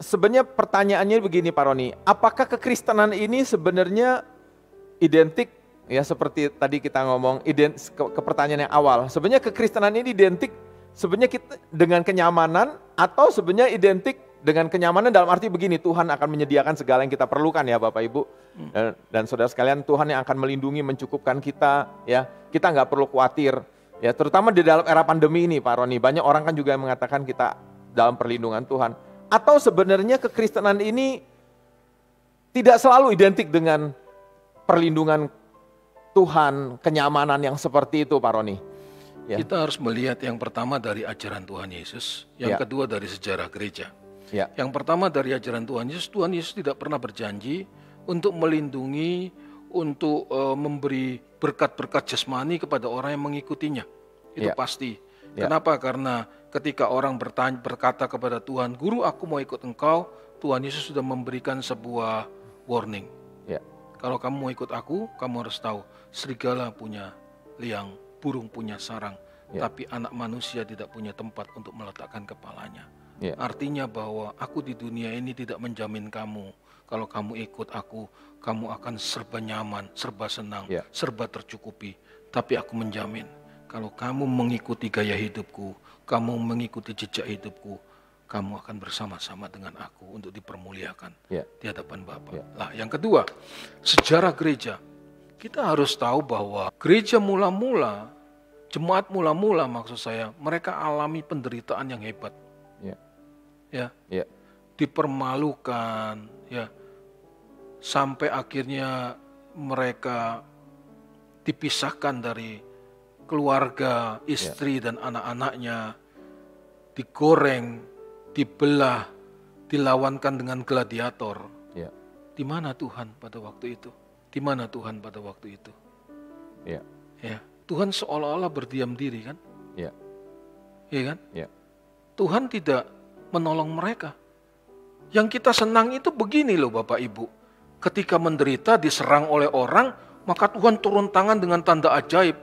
sebenarnya pertanyaannya begini Pak Roni, apakah kekristenan ini sebenarnya identik ya seperti tadi kita ngomong ke pertanyaan yang awal. Sebenarnya kekristenan ini identik sebenarnya kita dengan kenyamanan atau sebenarnya identik dengan kenyamanan dalam arti begini, Tuhan akan menyediakan segala yang kita perlukan ya Bapak Ibu dan saudara sekalian, Tuhan yang akan melindungi, mencukupkan kita ya, kita nggak perlu khawatir ya, terutama di dalam era pandemi ini Pak Roni, banyak orang kan juga mengatakan kita dalam perlindungan Tuhan. Atau sebenarnya kekristenan ini tidak selalu identik dengan perlindungan Tuhan, kenyamanan yang seperti itu Pak Roni. Ya. Kita harus melihat yang pertama dari ajaran Tuhan Yesus, yang kedua dari sejarah gereja. Yang pertama dari ajaran Tuhan Yesus tidak pernah berjanji untuk melindungi, untuk memberi berkat-berkat jasmani kepada orang yang mengikutinya. Itu pasti. Kenapa? Karena ketika orang berkata kepada Tuhan, Guru aku mau ikut engkau, Tuhan Yesus sudah memberikan sebuah warning. Kalau kamu mau ikut aku, kamu harus tahu, serigala punya liang, burung punya sarang, tapi anak manusia tidak punya tempat untuk meletakkan kepalanya. Artinya bahwa aku di dunia ini tidak menjamin kamu. Kalau kamu ikut aku, kamu akan serba nyaman, serba senang, serba tercukupi. Tapi aku menjamin, kalau kamu mengikuti gaya hidupku, kamu mengikuti jejak hidupku, kamu akan bersama-sama dengan aku untuk dipermuliakan di hadapan Bapa. Lah, yang kedua, sejarah gereja. Kita harus tahu bahwa gereja mula-mula, jemaat mula-mula maksud saya, mereka alami penderitaan yang hebat. Dipermalukan, sampai akhirnya mereka dipisahkan dari keluarga, istri dan anak-anaknya, digoreng, dibelah, dilawankan dengan gladiator. Di mana Tuhan pada waktu itu? Di mana Tuhan pada waktu itu? Tuhan seolah-olah berdiam diri kan? Iya kan? Tuhan tidak menolong mereka. Yang kita senang itu begini loh Bapak Ibu. Ketika menderita diserang oleh orang, maka Tuhan turun tangan dengan tanda ajaib.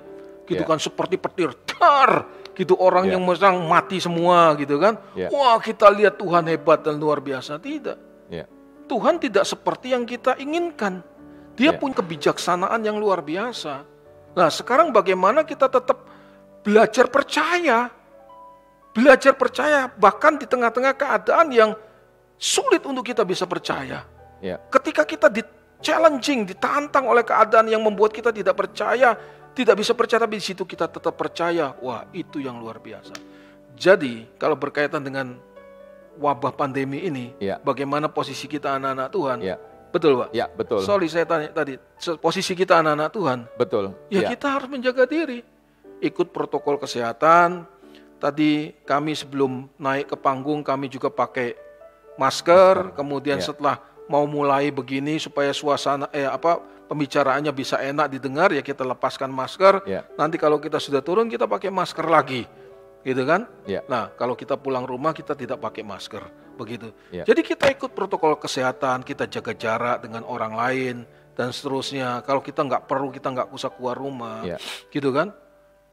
Gitu kan, seperti petir, dar, gitu orang yang mesang mati semua gitu kan. Wah, kita lihat Tuhan hebat dan luar biasa. Tidak. Tuhan tidak seperti yang kita inginkan. Dia punya kebijaksanaan yang luar biasa. Nah, sekarang bagaimana kita tetap belajar percaya? Belajar percaya bahkan di tengah-tengah keadaan yang sulit untuk kita bisa percaya. Ketika kita di-challenging, ditantang oleh keadaan yang membuat kita tidak percaya, tidak bisa percaya, tapi di situ kita tetap percaya. Wah, itu yang luar biasa. Jadi, kalau berkaitan dengan wabah pandemi ini, bagaimana posisi kita anak-anak Tuhan? Betul, Pak. Ya, betul. Sorry, saya tanya tadi, posisi kita anak-anak Tuhan. Betul. Ya, kita harus menjaga diri. Ikut protokol kesehatan. Tadi kami sebelum naik ke panggung, kami juga pakai masker. Kemudian setelah mau mulai begini supaya suasana pembicaraannya bisa enak didengar, ya kita lepaskan masker. Nanti kalau kita sudah turun, kita pakai masker lagi. Gitu kan? Nah, kalau kita pulang rumah kita tidak pakai masker, begitu. Jadi kita ikut protokol kesehatan, kita jaga jarak dengan orang lain dan seterusnya. Kalau kita nggak perlu, kita nggak usah keluar rumah, gitu kan?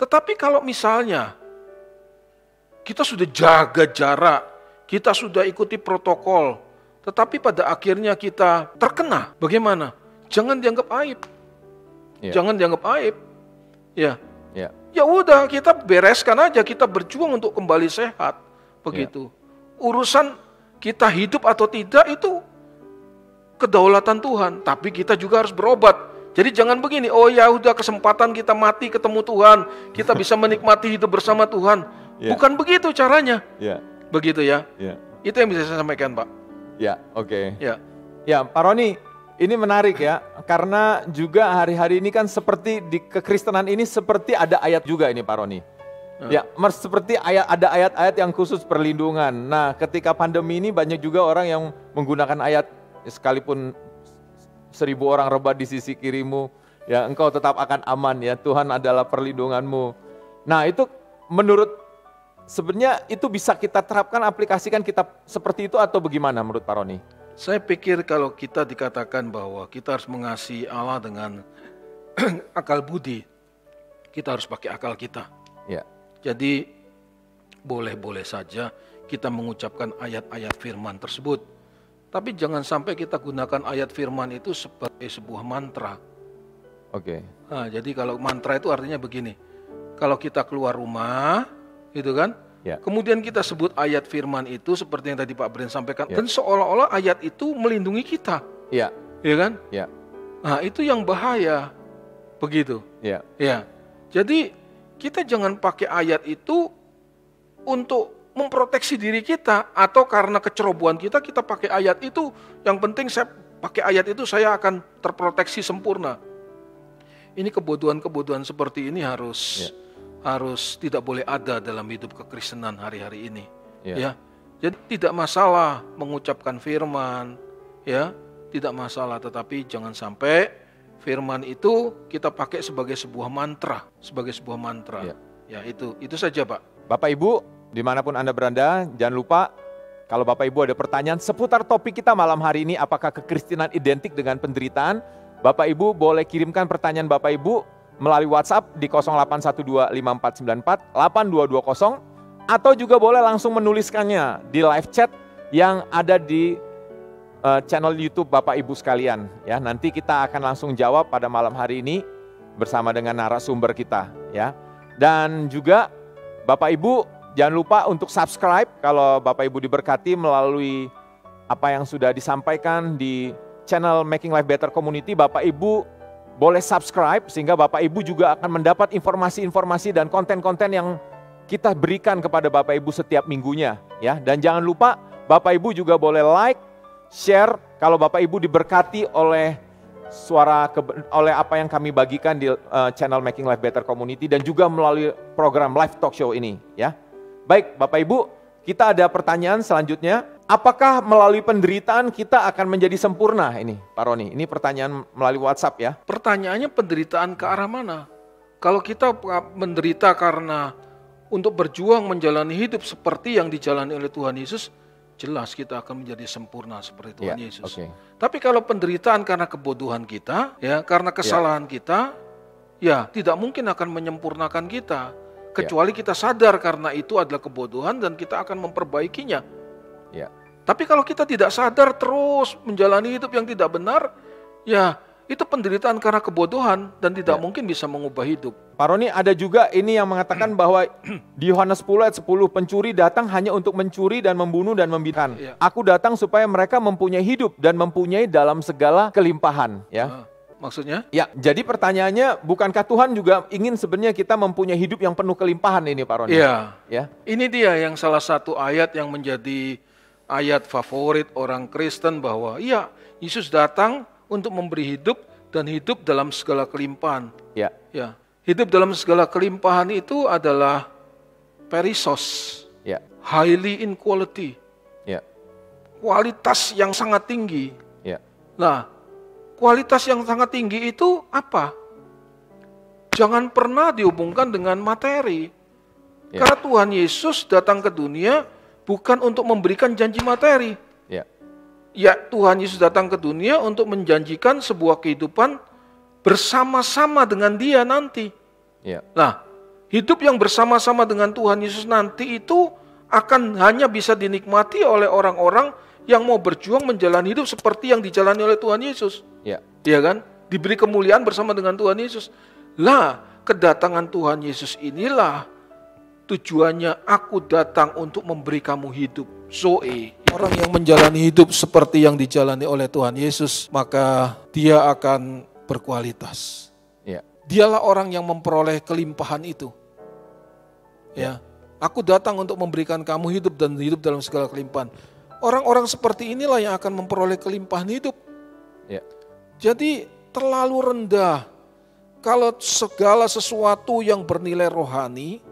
Tetapi kalau misalnya kita sudah jaga jarak, kita sudah ikuti protokol, tetapi pada akhirnya kita terkena, bagaimana? Jangan dianggap aib, jangan dianggap aib, ya. Ya udah, kita bereskan aja, kita berjuang untuk kembali sehat, begitu. Urusan kita hidup atau tidak itu kedaulatan Tuhan, tapi kita juga harus berobat. Jadi jangan begini, oh ya udah kesempatan kita mati ketemu Tuhan, kita bisa menikmati hidup bersama Tuhan. Bukan begitu caranya. Begitu ya. Itu yang bisa saya sampaikan, Pak. Ya, oke. Ya, Pak Roni, ini menarik ya, karena juga hari-hari ini kan seperti di kekristenan ini seperti ada ayat juga ini Pak Roni. Ya, seperti ada ayat-ayat yang khusus perlindungan. Nah, ketika pandemi ini banyak juga orang yang menggunakan ayat, sekalipun 1000 orang rebah di sisi kirimu, ya engkau tetap akan aman ya, Tuhan adalah perlindunganmu. Nah, itu menurut sebenarnya itu bisa kita terapkan, aplikasikan kita seperti itu atau bagaimana menurut Pak Roni? Saya pikir kalau kita dikatakan bahwa kita harus mengasihi Allah dengan akal budi, kita harus pakai akal kita. Jadi boleh-boleh saja kita mengucapkan ayat-ayat firman tersebut. Tapi jangan sampai kita gunakan ayat firman itu sebagai sebuah mantra. Nah, jadi kalau mantra itu artinya begini, kalau kita keluar rumah, gitu kan? Kemudian kita sebut ayat firman itu seperti yang tadi Pak Bren sampaikan, dan seolah-olah ayat itu melindungi kita, ya kan? Nah, itu yang bahaya, begitu. Jadi kita jangan pakai ayat itu untuk memproteksi diri kita, atau karena kecerobohan kita pakai ayat itu. Yang penting saya pakai ayat itu saya akan terproteksi sempurna. Ini kebodohan-kebodohan seperti ini harus tidak boleh ada dalam hidup kekristenan hari-hari ini. Ya, jadi tidak masalah mengucapkan firman, ya, tidak masalah. Tetapi jangan sampai firman itu kita pakai sebagai sebuah mantra, Ya, itu saja, Pak. Bapak Ibu, dimanapun Anda berada, jangan lupa kalau Bapak Ibu ada pertanyaan seputar topik kita malam hari ini, apakah kekristenan identik dengan penderitaan? Bapak Ibu boleh kirimkan pertanyaan Bapak Ibu melalui WhatsApp di 081254482220, atau juga boleh langsung menuliskannya di live chat yang ada di channel YouTube Bapak Ibu sekalian. Ya, nanti kita akan langsung jawab pada malam hari ini bersama dengan narasumber kita. Ya, dan juga Bapak Ibu jangan lupa untuk subscribe kalau Bapak Ibu diberkati melalui apa yang sudah disampaikan di channel Making Life Better Community. Bapak Ibu boleh subscribe sehingga Bapak Ibu juga akan mendapat informasi-informasi dan konten-konten yang kita berikan kepada Bapak Ibu setiap minggunya, ya. Dan jangan lupa Bapak Ibu juga boleh like, share kalau Bapak Ibu diberkati oleh oleh apa yang kami bagikan di channel Making Life Better Community dan juga melalui program Live Talk Show ini, ya. Baik, Bapak Ibu, kita ada pertanyaan selanjutnya. Apakah melalui penderitaan kita akan menjadi sempurna ini, Pak Roni? Ini pertanyaan melalui WhatsApp ya. Pertanyaannya penderitaan ke arah mana? Kalau kita menderita karena untuk berjuang menjalani hidup seperti yang dijalani oleh Tuhan Yesus, jelas kita akan menjadi sempurna seperti Tuhan Yesus. Tapi kalau penderitaan karena kebodohan kita, ya, karena kesalahan kita, ya tidak mungkin akan menyempurnakan kita. Kecuali kita sadar karena itu adalah kebodohan dan kita akan memperbaikinya. Tapi kalau kita tidak sadar terus menjalani hidup yang tidak benar, ya itu penderitaan karena kebodohan dan tidak mungkin bisa mengubah hidup. Pak Roni, ada juga ini yang mengatakan bahwa di Yohanes 10 ayat 10, pencuri datang hanya untuk mencuri dan membunuh dan membinasakan. Aku datang supaya mereka mempunyai hidup dan mempunyai dalam segala kelimpahan. Ya. Maksudnya? Ya, jadi pertanyaannya, bukankah Tuhan juga ingin sebenarnya kita mempunyai hidup yang penuh kelimpahan ini, Pak Roni? Iya. Ya. Ini dia yang salah satu ayat yang menjadi ayat favorit orang Kristen bahwa iya, Yesus datang untuk memberi hidup dan hidup dalam segala kelimpahan. Ya. Ya, hidup dalam segala kelimpahan itu adalah perisos. Ya. Highly in quality. Ya. Kualitas yang sangat tinggi. Ya. Nah, kualitas yang sangat tinggi itu apa? Jangan pernah dihubungkan dengan materi. Ya. Karena Tuhan Yesus datang ke dunia bukan untuk memberikan janji materi. Ya. Ya, Tuhan Yesus datang ke dunia untuk menjanjikan sebuah kehidupan bersama-sama dengan Dia nanti. Ya. Nah, hidup yang bersama-sama dengan Tuhan Yesus nanti itu akan hanya bisa dinikmati oleh orang-orang yang mau berjuang menjalani hidup seperti yang dijalani oleh Tuhan Yesus. Ya. Iya kan? Diberi kemuliaan bersama dengan Tuhan Yesus. Lah, kedatangan Tuhan Yesus inilah tujuannya, aku datang untuk memberi kamu hidup. Zoe. Orang yang menjalani hidup seperti yang dijalani oleh Tuhan Yesus, maka dia akan berkualitas. Ya. Dialah orang yang memperoleh kelimpahan itu. Ya. Aku datang untuk memberikan kamu hidup dan hidup dalam segala kelimpahan. Orang-orang seperti inilah yang akan memperoleh kelimpahan hidup. Ya. Jadi terlalu rendah kalau segala sesuatu yang bernilai rohani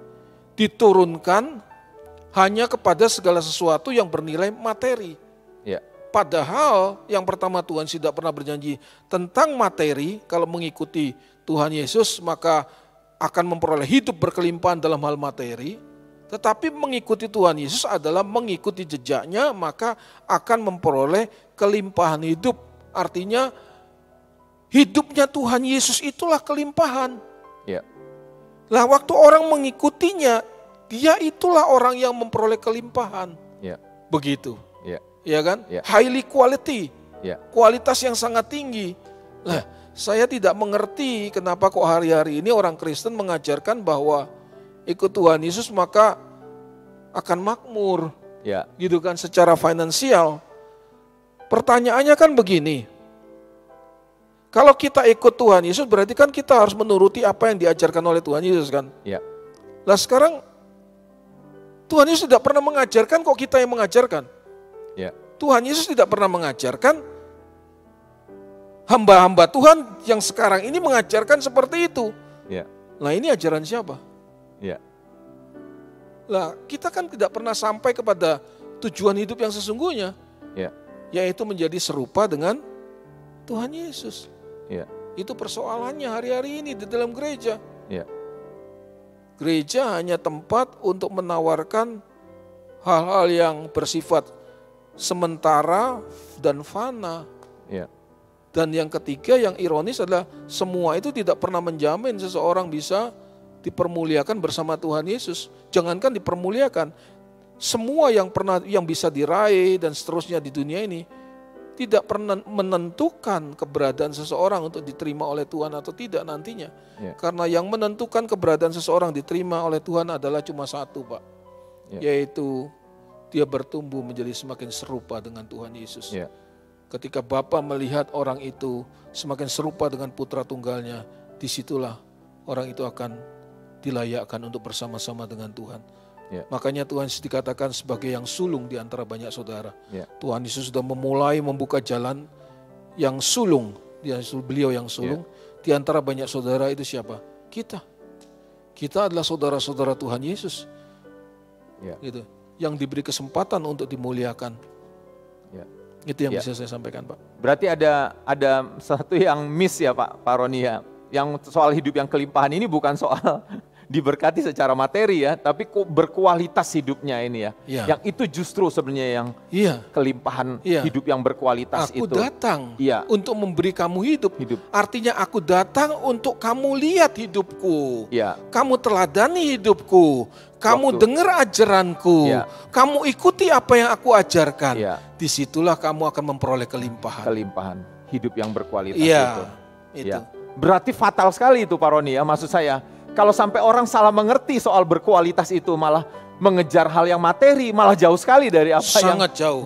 diturunkan hanya kepada segala sesuatu yang bernilai materi. Ya. Padahal yang pertama Tuhan tidak pernah berjanji tentang materi. Kalau mengikuti Tuhan Yesus maka akan memperoleh hidup berkelimpahan dalam hal materi. Tetapi mengikuti Tuhan Yesus adalah mengikuti jejaknya, maka akan memperoleh kelimpahan hidup. Artinya hidupnya Tuhan Yesus itulah kelimpahan. Ya. Lah waktu orang mengikutinya, dia itulah orang yang memperoleh kelimpahan. Ya. Begitu. Ya. Ya kan? Ya. Highly quality. Ya. Kualitas yang sangat tinggi. Lah, saya tidak mengerti kenapa kok hari-hari ini orang Kristen mengajarkan bahwa ikut Tuhan Yesus maka akan makmur. Ya. Gitu kan, secara finansial. Pertanyaannya kan begini. Kalau kita ikut Tuhan Yesus berarti kan kita harus menuruti apa yang diajarkan oleh Tuhan Yesus kan. Ya. Lah sekarang Tuhan Yesus tidak pernah mengajarkan, kok kita yang mengajarkan. Ya. Tuhan Yesus tidak pernah mengajarkan, hamba-hamba Tuhan yang sekarang ini mengajarkan seperti itu. Ya. Nah ini ajaran siapa? Ya. Lah kita kan tidak pernah sampai kepada tujuan hidup yang sesungguhnya. Ya. Yaitu menjadi serupa dengan Tuhan Yesus. Ya. Itu persoalannya hari-hari ini di dalam gereja. Ya. Gereja hanya tempat untuk menawarkan hal-hal yang bersifat sementara dan fana. Ya. Dan yang ketiga yang ironis adalah semua itu tidak pernah menjamin seseorang bisa dipermuliakan bersama Tuhan Yesus. Jangankan dipermuliakan, semua yang bisa diraih dan seterusnya di dunia ini tidak pernah menentukan keberadaan seseorang untuk diterima oleh Tuhan atau tidak nantinya. Ya. Karena yang menentukan keberadaan seseorang diterima oleh Tuhan adalah cuma satu, Pak. Ya. Yaitu dia bertumbuh menjadi semakin serupa dengan Tuhan Yesus. Ya. Ketika Bapa melihat orang itu semakin serupa dengan putra tunggalnya, disitulah orang itu akan dilayakkan untuk bersama-sama dengan Tuhan. Ya. Makanya Tuhan Yesus dikatakan sebagai yang sulung di antara banyak saudara. Ya. Tuhan Yesus sudah memulai membuka jalan yang sulung. Beliau yang sulung. Di antara banyak saudara itu siapa? Kita. Kita adalah saudara-saudara Tuhan Yesus. Ya. Gitu. Yang diberi kesempatan untuk dimuliakan. Ya. Itu yang Ya. bisa saya sampaikan, Pak. Berarti ada satu yang miss ya Pak Roni ya. Yang soal hidup yang kelimpahan ini bukan soal diberkati secara materi ya, tapi berkualitas hidupnya ini ya. Ya. Yang itu justru sebenarnya yang kelimpahan hidup yang berkualitas aku itu. Aku datang untuk memberi kamu hidup. Artinya aku datang untuk kamu lihat hidupku. Ya. Kamu teladani hidupku. Kamu dengar ajaranku. Kamu ikuti apa yang aku ajarkan. Disitulah kamu akan memperoleh kelimpahan. Kelimpahan hidup yang berkualitas itu. Ya. Berarti fatal sekali itu Pak Roni ya, maksud saya. Kalau sampai orang salah mengerti soal berkualitas itu malah mengejar hal yang materi, malah jauh sekali dari apa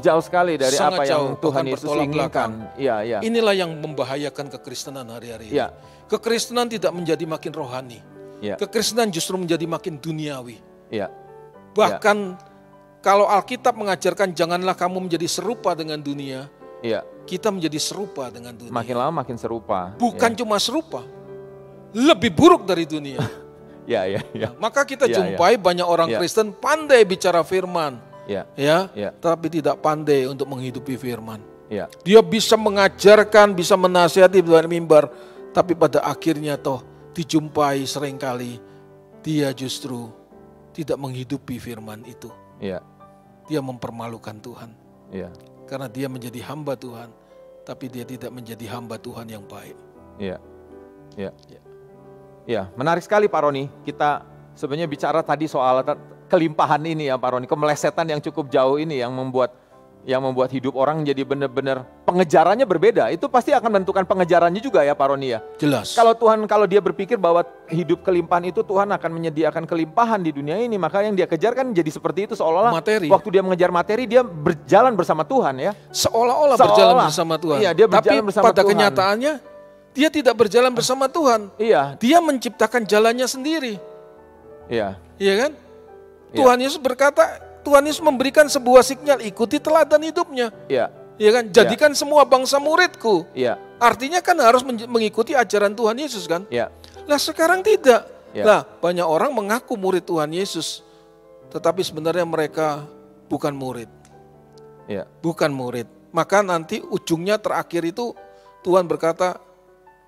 jauh sekali dari apa yang Tuhan Yesus inginkan. Iya. Inilah yang membahayakan kekristenan hari-hari ini. Kekristenan tidak menjadi makin rohani. Kekristenan justru menjadi makin duniawi. Iya. Bahkan Kalau Alkitab mengajarkan janganlah kamu menjadi serupa dengan dunia, Iya. kita menjadi serupa dengan dunia. Makin lama makin serupa. Bukan cuma serupa, lebih buruk dari dunia. Ya. Maka kita jumpai banyak orang Kristen pandai bicara firman, tapi tidak pandai untuk menghidupi firman. Dia bisa mengajarkan, bisa menasihati dari mimbar, tapi pada akhirnya dijumpai seringkali dia justru tidak menghidupi firman itu. Dia mempermalukan Tuhan. Karena dia menjadi hamba Tuhan, tapi dia tidak menjadi hamba Tuhan yang baik. Menarik sekali Pak Roni. Kita sebenarnya bicara tadi soal kelimpahan ini ya Pak Roni, kemelesetan yang cukup jauh ini yang membuat hidup orang jadi benar-benar pengejarannya berbeda. Itu pasti akan menentukan pengejarannya juga ya Pak Roni ya. Jelas. Kalau dia berpikir bahwa hidup kelimpahan itu Tuhan akan menyediakan kelimpahan di dunia ini, maka yang dia kejar kan jadi seperti itu, seolah-olah materi. Waktu dia mengejar materi dia berjalan bersama Tuhan ya. Seolah-olah berjalan bersama Tuhan. Iya, dia berjalan tapi bersama pada Tuhan. Kenyataannya dia tidak berjalan bersama Tuhan. Iya. Dia menciptakan jalannya sendiri. Iya. Iya kan? Tuhan Yesus berkata, Tuhan Yesus memberikan sebuah sinyal, ikuti teladan hidupnya. Iya. Iya kan? Jadikan semua bangsa muridku. Iya. Artinya kan harus mengikuti ajaran Tuhan Yesus kan? Iya. Lah sekarang tidak. Iya. Lah banyak orang mengaku murid Tuhan Yesus, tetapi sebenarnya mereka bukan murid. Iya. Bukan murid. Maka nanti ujungnya terakhir itu Tuhan berkata,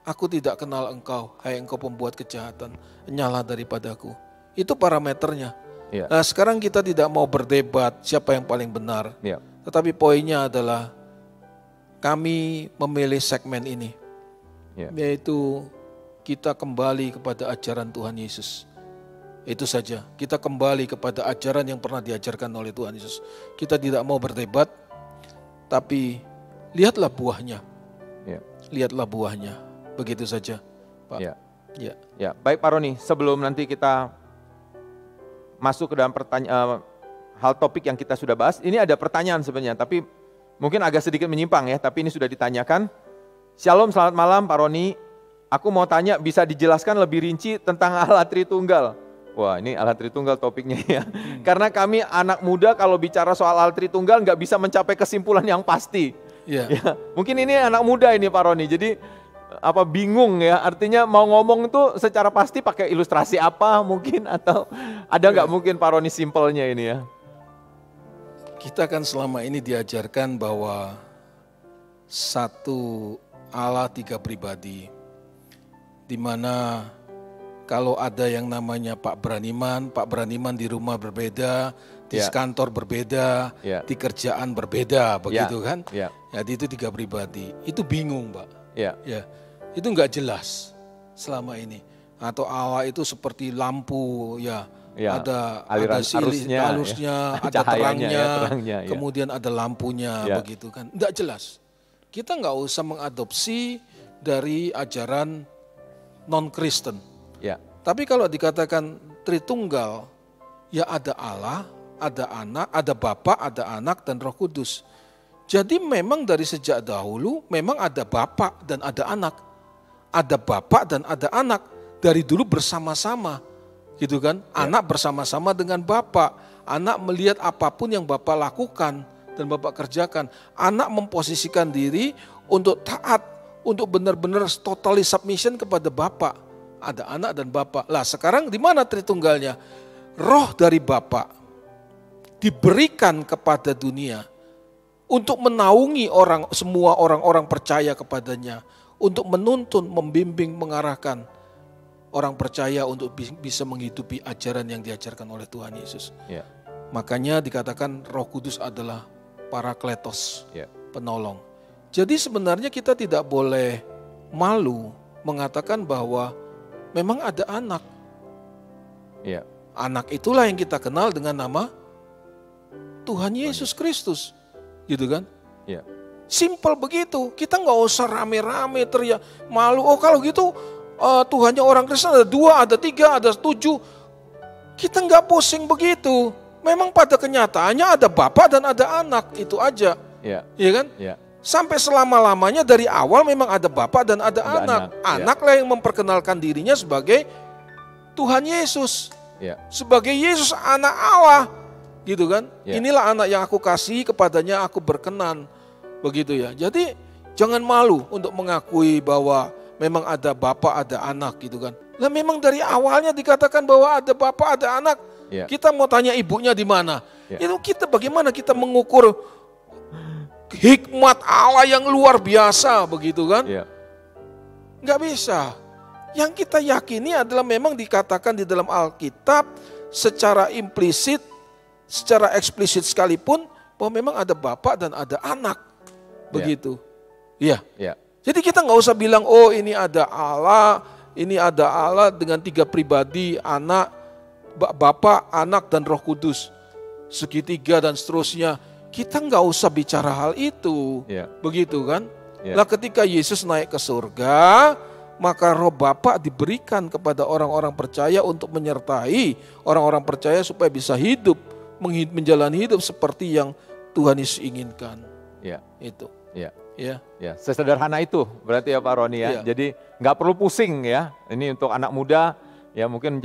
aku tidak kenal engkau, hai engkau pembuat kejahatan, nyala daripadaku. Itu parameternya. Ya. Nah sekarang kita tidak mau berdebat siapa yang paling benar. Ya. Tetapi poinnya adalah kami memilih segmen ini. Ya. Yaitu kita kembali kepada ajaran Tuhan Yesus. Itu saja. Kita kembali kepada ajaran yang pernah diajarkan oleh Tuhan Yesus. Kita tidak mau berdebat, tapi lihatlah buahnya. Ya. Lihatlah buahnya. Begitu saja, Pak. Ya. Ya. Ya. Baik Pak Roni, sebelum nanti kita masuk ke dalam hal topik yang kita sudah bahas, ini ada pertanyaan sebenarnya, tapi mungkin agak sedikit menyimpang ya, tapi ini sudah ditanyakan. Shalom, selamat malam Pak Roni. Aku mau tanya, bisa dijelaskan lebih rinci tentang Allah Tritunggal? Wah, ini Allah Tritunggal topiknya ya. Karena kami anak muda kalau bicara soal Allah Tritunggal nggak bisa mencapai kesimpulan yang pasti. Ya, mungkin ini anak muda ini Pak Roni, jadi bingung ya, artinya mau ngomong itu secara pasti pakai ilustrasi apa mungkin, atau ada nggak mungkin Pak Roni simpelnya ini ya? Kita kan selama ini diajarkan bahwa satu Allah tiga pribadi, di mana kalau ada yang namanya Pak Braniman di rumah berbeda, di kantor berbeda, di kerjaan berbeda, begitu kan? Jadi itu tiga pribadi, itu bingung Pak. Ya, itu nggak jelas selama ini. Atau Allah itu seperti lampu, ada arusnya, ada terangnya, kemudian ada lampunya, begitu kan? Nggak jelas. Kita nggak usah mengadopsi dari ajaran non-Kristen. Tapi kalau dikatakan Tritunggal, ya ada Allah, ada Anak, ada Bapa, ada Anak dan Roh Kudus. Jadi memang dari sejak dahulu memang ada Bapa dan ada Anak. Ada Bapa dan ada Anak. Dari dulu bersama-sama. Gitu kan? Anak bersama-sama dengan Bapa. Anak melihat apapun yang Bapa lakukan dan Bapa kerjakan. Anak memposisikan diri untuk taat, untuk benar-benar totally submission kepada Bapa. Ada Anak dan Bapa. Lah sekarang di mana Tritunggalnya? Roh dari Bapa diberikan kepada dunia untuk menaungi semua orang-orang percaya kepadanya, untuk menuntun, membimbing, mengarahkan orang percaya untuk bisa menghidupi ajaran yang diajarkan oleh Tuhan Yesus. Makanya dikatakan Roh Kudus adalah Parakletos, penolong. Jadi sebenarnya kita tidak boleh malu mengatakan bahwa memang ada Anak. Anak itulah yang kita kenal dengan nama Tuhan Yesus Kristus. Gitu kan? Simple begitu. Kita nggak usah rame-rame teriak malu. Oh kalau gitu Tuhannya orang Kristen ada 2, ada 3, ada 7. Kita nggak pusing begitu. Memang pada kenyataannya ada Bapa dan ada Anak, itu aja. Iya kan? Sampai selama-lamanya dari awal memang ada Bapa dan ada Anak. Anaklah yang memperkenalkan dirinya sebagai Tuhan Yesus. Sebagai Yesus anak Allah. gitu kan. Inilah anak yang aku kasih, kepadanya aku berkenan, begitu ya. Jadi jangan malu untuk mengakui bahwa memang ada Bapa, ada anak gitu kan. Lah memang dari awalnya dikatakan bahwa ada Bapa, ada anak. Kita mau tanya ibunya di mana? Itu kita bagaimana kita mengukur hikmat Allah yang luar biasa begitu kan? Nggak bisa. Yang kita yakini adalah memang dikatakan di dalam Alkitab secara implisit, secara eksplisit sekalipun bahwa memang ada Bapa dan ada anak. Begitu. Iya. Jadi kita nggak usah bilang oh ini ada Allah dengan 3 pribadi, anak, Bapa, anak dan Roh Kudus. Segitiga dan seterusnya. Kita nggak usah bicara hal itu. Begitu kan? Lah ketika Yesus naik ke surga, maka roh Bapa diberikan kepada orang-orang percaya untuk menyertai orang-orang percaya supaya bisa hidup, menjalani hidup seperti yang Tuhan Yesus inginkan. Itu. Sesederhana itu berarti ya Pak Roni ya. Jadi nggak perlu pusing ya. Ini untuk anak muda ya, mungkin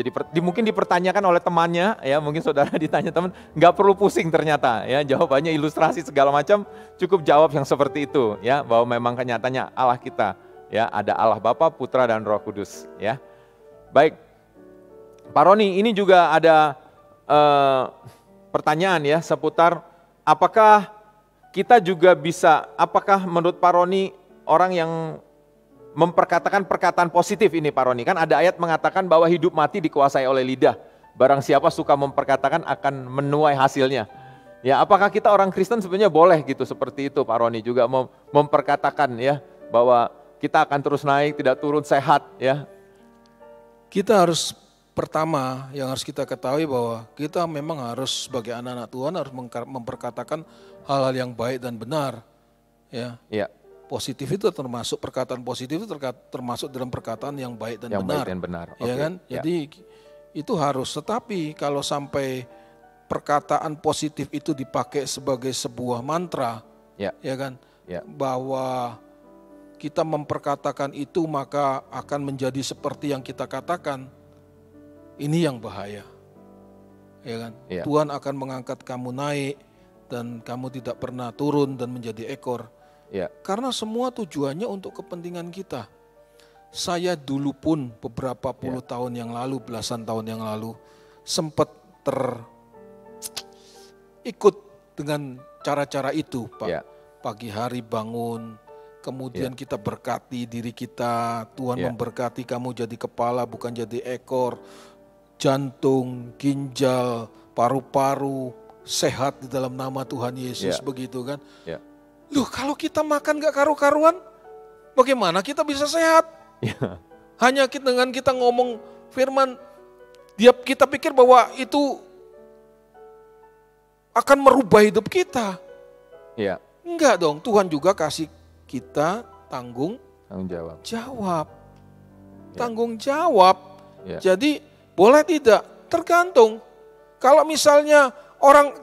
dipertanyakan oleh temannya ya, mungkin saudara ditanya teman, nggak perlu pusing ternyata ya, jawabannya ilustrasi segala macam, cukup jawab yang seperti itu ya, bahwa memang kenyataannya Allah kita ya, ada Allah Bapa, Putra dan Roh Kudus ya. Baik, Pak Roni, ini juga ada pertanyaan ya seputar apakah kita juga bisa, apakah menurut Pak Roni orang yang memperkatakan perkataan positif ini Pak Roni, kan ada ayat mengatakan bahwa hidup mati dikuasai oleh lidah, barang siapa suka memperkatakan akan menuai hasilnya. Ya, apakah kita orang Kristen sebenarnya boleh gitu seperti itu Pak Roni, juga memperkatakan ya bahwa kita akan terus naik, tidak turun, sehat ya. Kita harus pertama yang harus kita ketahui bahwa kita memang harus sebagai anak-anak Tuhan harus memperkatakan hal-hal yang baik dan benar ya. Positif itu termasuk perkataan positif itu termasuk dalam perkataan yang baik dan benar. Baik dan benar. Ya kan? Jadi itu harus, tetapi kalau sampai perkataan positif itu dipakai sebagai sebuah mantra, ya kan? Bahwa kita memperkatakan itu maka akan menjadi seperti yang kita katakan. Ini yang bahaya. Ya kan? Tuhan akan mengangkat kamu naik dan kamu tidak pernah turun dan menjadi ekor. Karena semua tujuannya untuk kepentingan kita. Saya dulu pun beberapa puluh tahun yang lalu, belasan tahun yang lalu, sempat ikut dengan cara-cara itu, Pak. Pagi hari bangun, kemudian kita berkati diri kita, Tuhan memberkati kamu jadi kepala bukan jadi ekor, jantung, ginjal, paru-paru, sehat di dalam nama Tuhan Yesus, begitu kan. Loh, kalau kita makan gak karu-karuan, bagaimana kita bisa sehat? Hanya dengan kita ngomong firman, kita pikir bahwa itu akan merubah hidup kita. Enggak dong, Tuhan juga kasih kita tanggung jawab. Tanggung jawab. Jadi boleh tidak? Tergantung. Kalau misalnya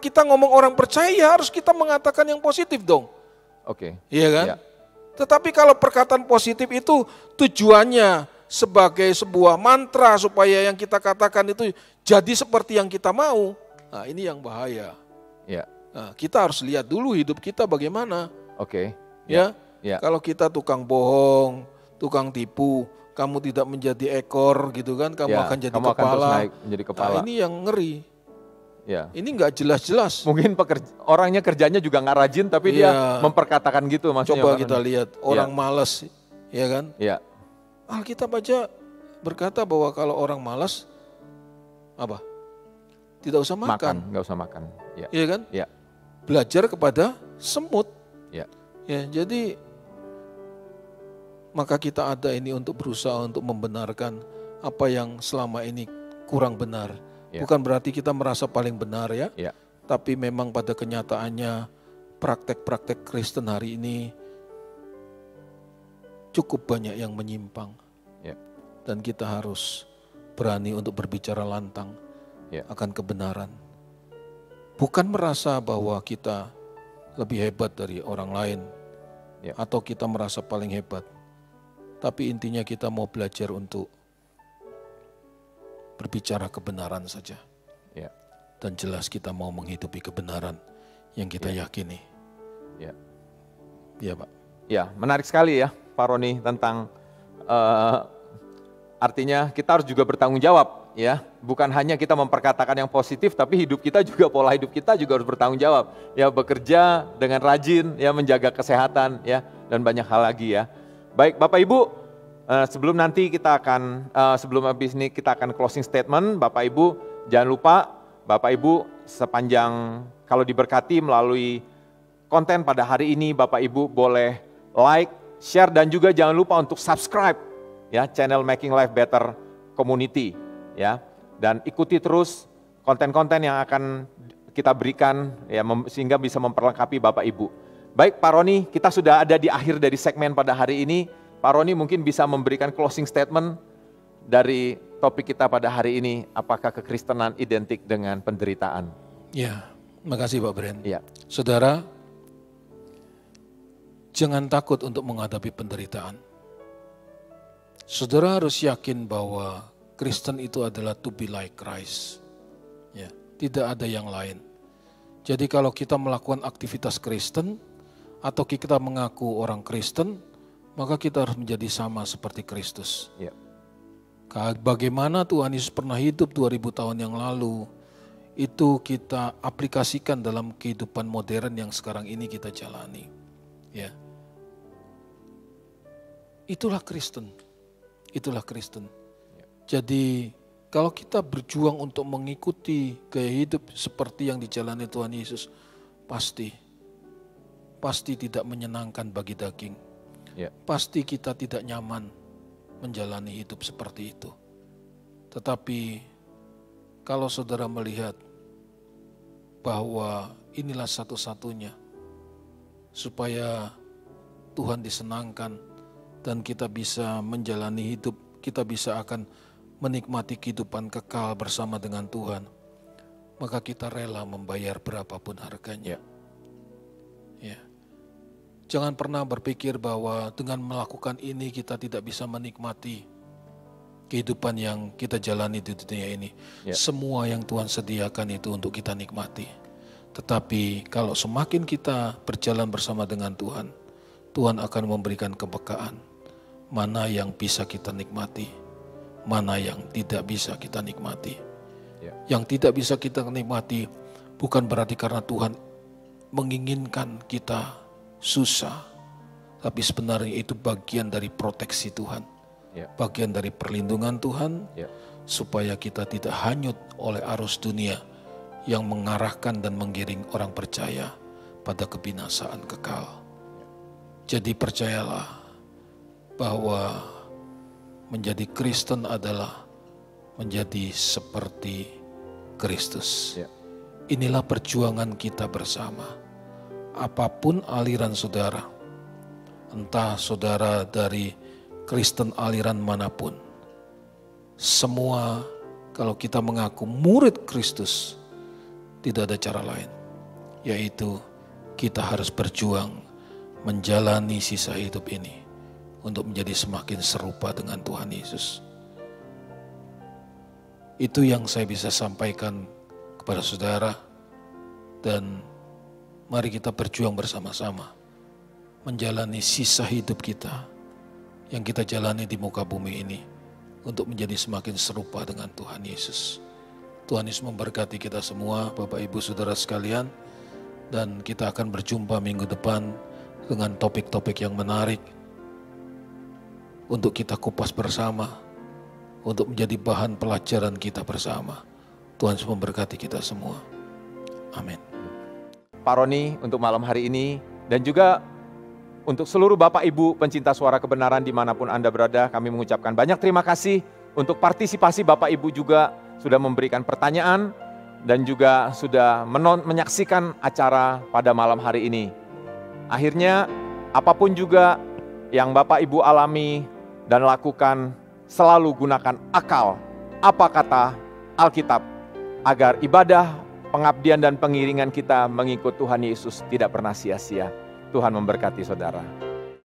kita ngomong orang percaya, harus kita mengatakan yang positif dong. Iya kan? Tetapi kalau perkataan positif itu tujuannya sebagai sebuah mantra supaya yang kita katakan itu jadi seperti yang kita mau. Nah, ini yang bahaya. Nah, kita harus lihat dulu hidup kita bagaimana. Kalau kita tukang bohong, tukang tipu, kamu tidak menjadi ekor gitu kan, kamu akan jadi kepala. Akan terus naik menjadi kepala. Nah, ini yang ngeri. Ini nggak jelas-jelas. Mungkin orangnya kerjanya juga nggak rajin, tapi dia memperkatakan gitu maksudnya. Coba kita lihat orang malas, ya kan? Alkitab aja berkata bahwa kalau orang malas, apa? Tidak usah makan. Nggak usah makan. Iya kan? Belajar kepada semut. Jadi maka kita ada ini untuk berusaha untuk membenarkan apa yang selama ini kurang benar. Bukan berarti kita merasa paling benar ya. Tapi memang pada kenyataannya praktek-praktek Kristen hari ini cukup banyak yang menyimpang. Dan kita harus berani untuk berbicara lantang akan kebenaran. Bukan merasa bahwa kita lebih hebat dari orang lain atau kita merasa paling hebat. Tapi intinya kita mau belajar untuk berbicara kebenaran saja. dan jelas kita mau menghidupi kebenaran yang kita yakini. Ya. Ya Pak. Ya, menarik sekali ya Pak Roni tentang artinya kita harus juga bertanggung jawab ya. Bukan hanya kita memperkatakan yang positif, tapi hidup kita juga, pola hidup kita juga harus bertanggung jawab. Ya, bekerja dengan rajin, ya menjaga kesehatan ya, dan banyak hal lagi ya. Baik Bapak Ibu, sebelum nanti kita akan, sebelum habis ini kita akan closing statement, Bapak Ibu jangan lupa, Bapak Ibu sepanjang kalau diberkati melalui konten pada hari ini, Bapak Ibu boleh like, share, dan juga jangan lupa untuk subscribe ya channel Making Life Better Community ya, dan ikuti terus konten-konten yang akan kita berikan ya, sehingga bisa memperlengkapi Bapak Ibu. Baik Pak Roni, kita sudah ada di akhir dari segmen pada hari ini. Pak Roni mungkin bisa memberikan closing statement dari topik kita pada hari ini, apakah kekristenan identik dengan penderitaan? Ya, makasih Pak Bren. Ya. Saudara, jangan takut untuk menghadapi penderitaan. Saudara harus yakin bahwa Kristen itu adalah to be like Christ. Ya, tidak ada yang lain. Jadi kalau kita melakukan aktivitas Kristen atau kita mengaku orang Kristen, maka kita harus menjadi sama seperti Kristus. Ya. Bagaimana Tuhan Yesus pernah hidup 2000 tahun yang lalu, itu kita aplikasikan dalam kehidupan modern yang sekarang ini kita jalani. Ya. Itulah Kristen. Itulah Kristen. Jadi kalau kita berjuang untuk mengikuti gaya hidup seperti yang dijalani Tuhan Yesus, pasti tidak menyenangkan bagi daging. Ya. Pasti kita tidak nyaman menjalani hidup seperti itu. Tetapi kalau saudara melihat bahwa inilah satu-satunya supaya Tuhan disenangkan dan kita bisa menjalani hidup, kita bisa akan menikmati kehidupan kekal bersama dengan Tuhan, maka kita rela membayar berapapun harganya. Ya. Jangan pernah berpikir bahwa dengan melakukan ini kita tidak bisa menikmati kehidupan yang kita jalani di dunia ini. Ya. Semua yang Tuhan sediakan itu untuk kita nikmati. Tetapi kalau semakin kita berjalan bersama dengan Tuhan, Tuhan akan memberikan kepekaan. Mana yang bisa kita nikmati, mana yang tidak bisa kita nikmati. Ya. Yang tidak bisa kita nikmati bukan berarti karena Tuhan menginginkan kita susah, tapi sebenarnya itu bagian dari proteksi Tuhan, bagian dari perlindungan Tuhan, supaya kita tidak hanyut oleh arus dunia yang mengarahkan dan menggiring orang percaya pada kebinasaan kekal. Jadi percayalah bahwa menjadi Kristen adalah menjadi seperti Kristus. Inilah perjuangan kita bersama. Apapun aliran saudara, entah saudara dari Kristen aliran manapun, semua kalau kita mengaku murid Kristus, tidak ada cara lain, yaitu kita harus berjuang menjalani sisa hidup ini untuk menjadi semakin serupa dengan Tuhan Yesus. Itu yang saya bisa sampaikan kepada saudara, dan mari kita berjuang bersama-sama menjalani sisa hidup kita yang kita jalani di muka bumi ini untuk menjadi semakin serupa dengan Tuhan Yesus. Tuhan Yesus memberkati kita semua, Bapak Ibu Saudara sekalian, dan kita akan berjumpa minggu depan dengan topik-topik yang menarik untuk kita kupas bersama, untuk menjadi bahan pelajaran kita bersama. Tuhan Yesus memberkati kita semua. Amin. Pak Roni untuk malam hari ini, dan juga untuk seluruh Bapak Ibu pencinta suara kebenaran dimanapun Anda berada, kami mengucapkan banyak terima kasih untuk partisipasi Bapak Ibu juga sudah memberikan pertanyaan dan juga sudah menyaksikan acara pada malam hari ini. Akhirnya apapun juga yang Bapak Ibu alami dan lakukan, selalu gunakan akal, apa kata Alkitab, agar ibadah, pengabdian dan pengiringan kita mengikut Tuhan Yesus tidak pernah sia-sia. Tuhan memberkati saudara.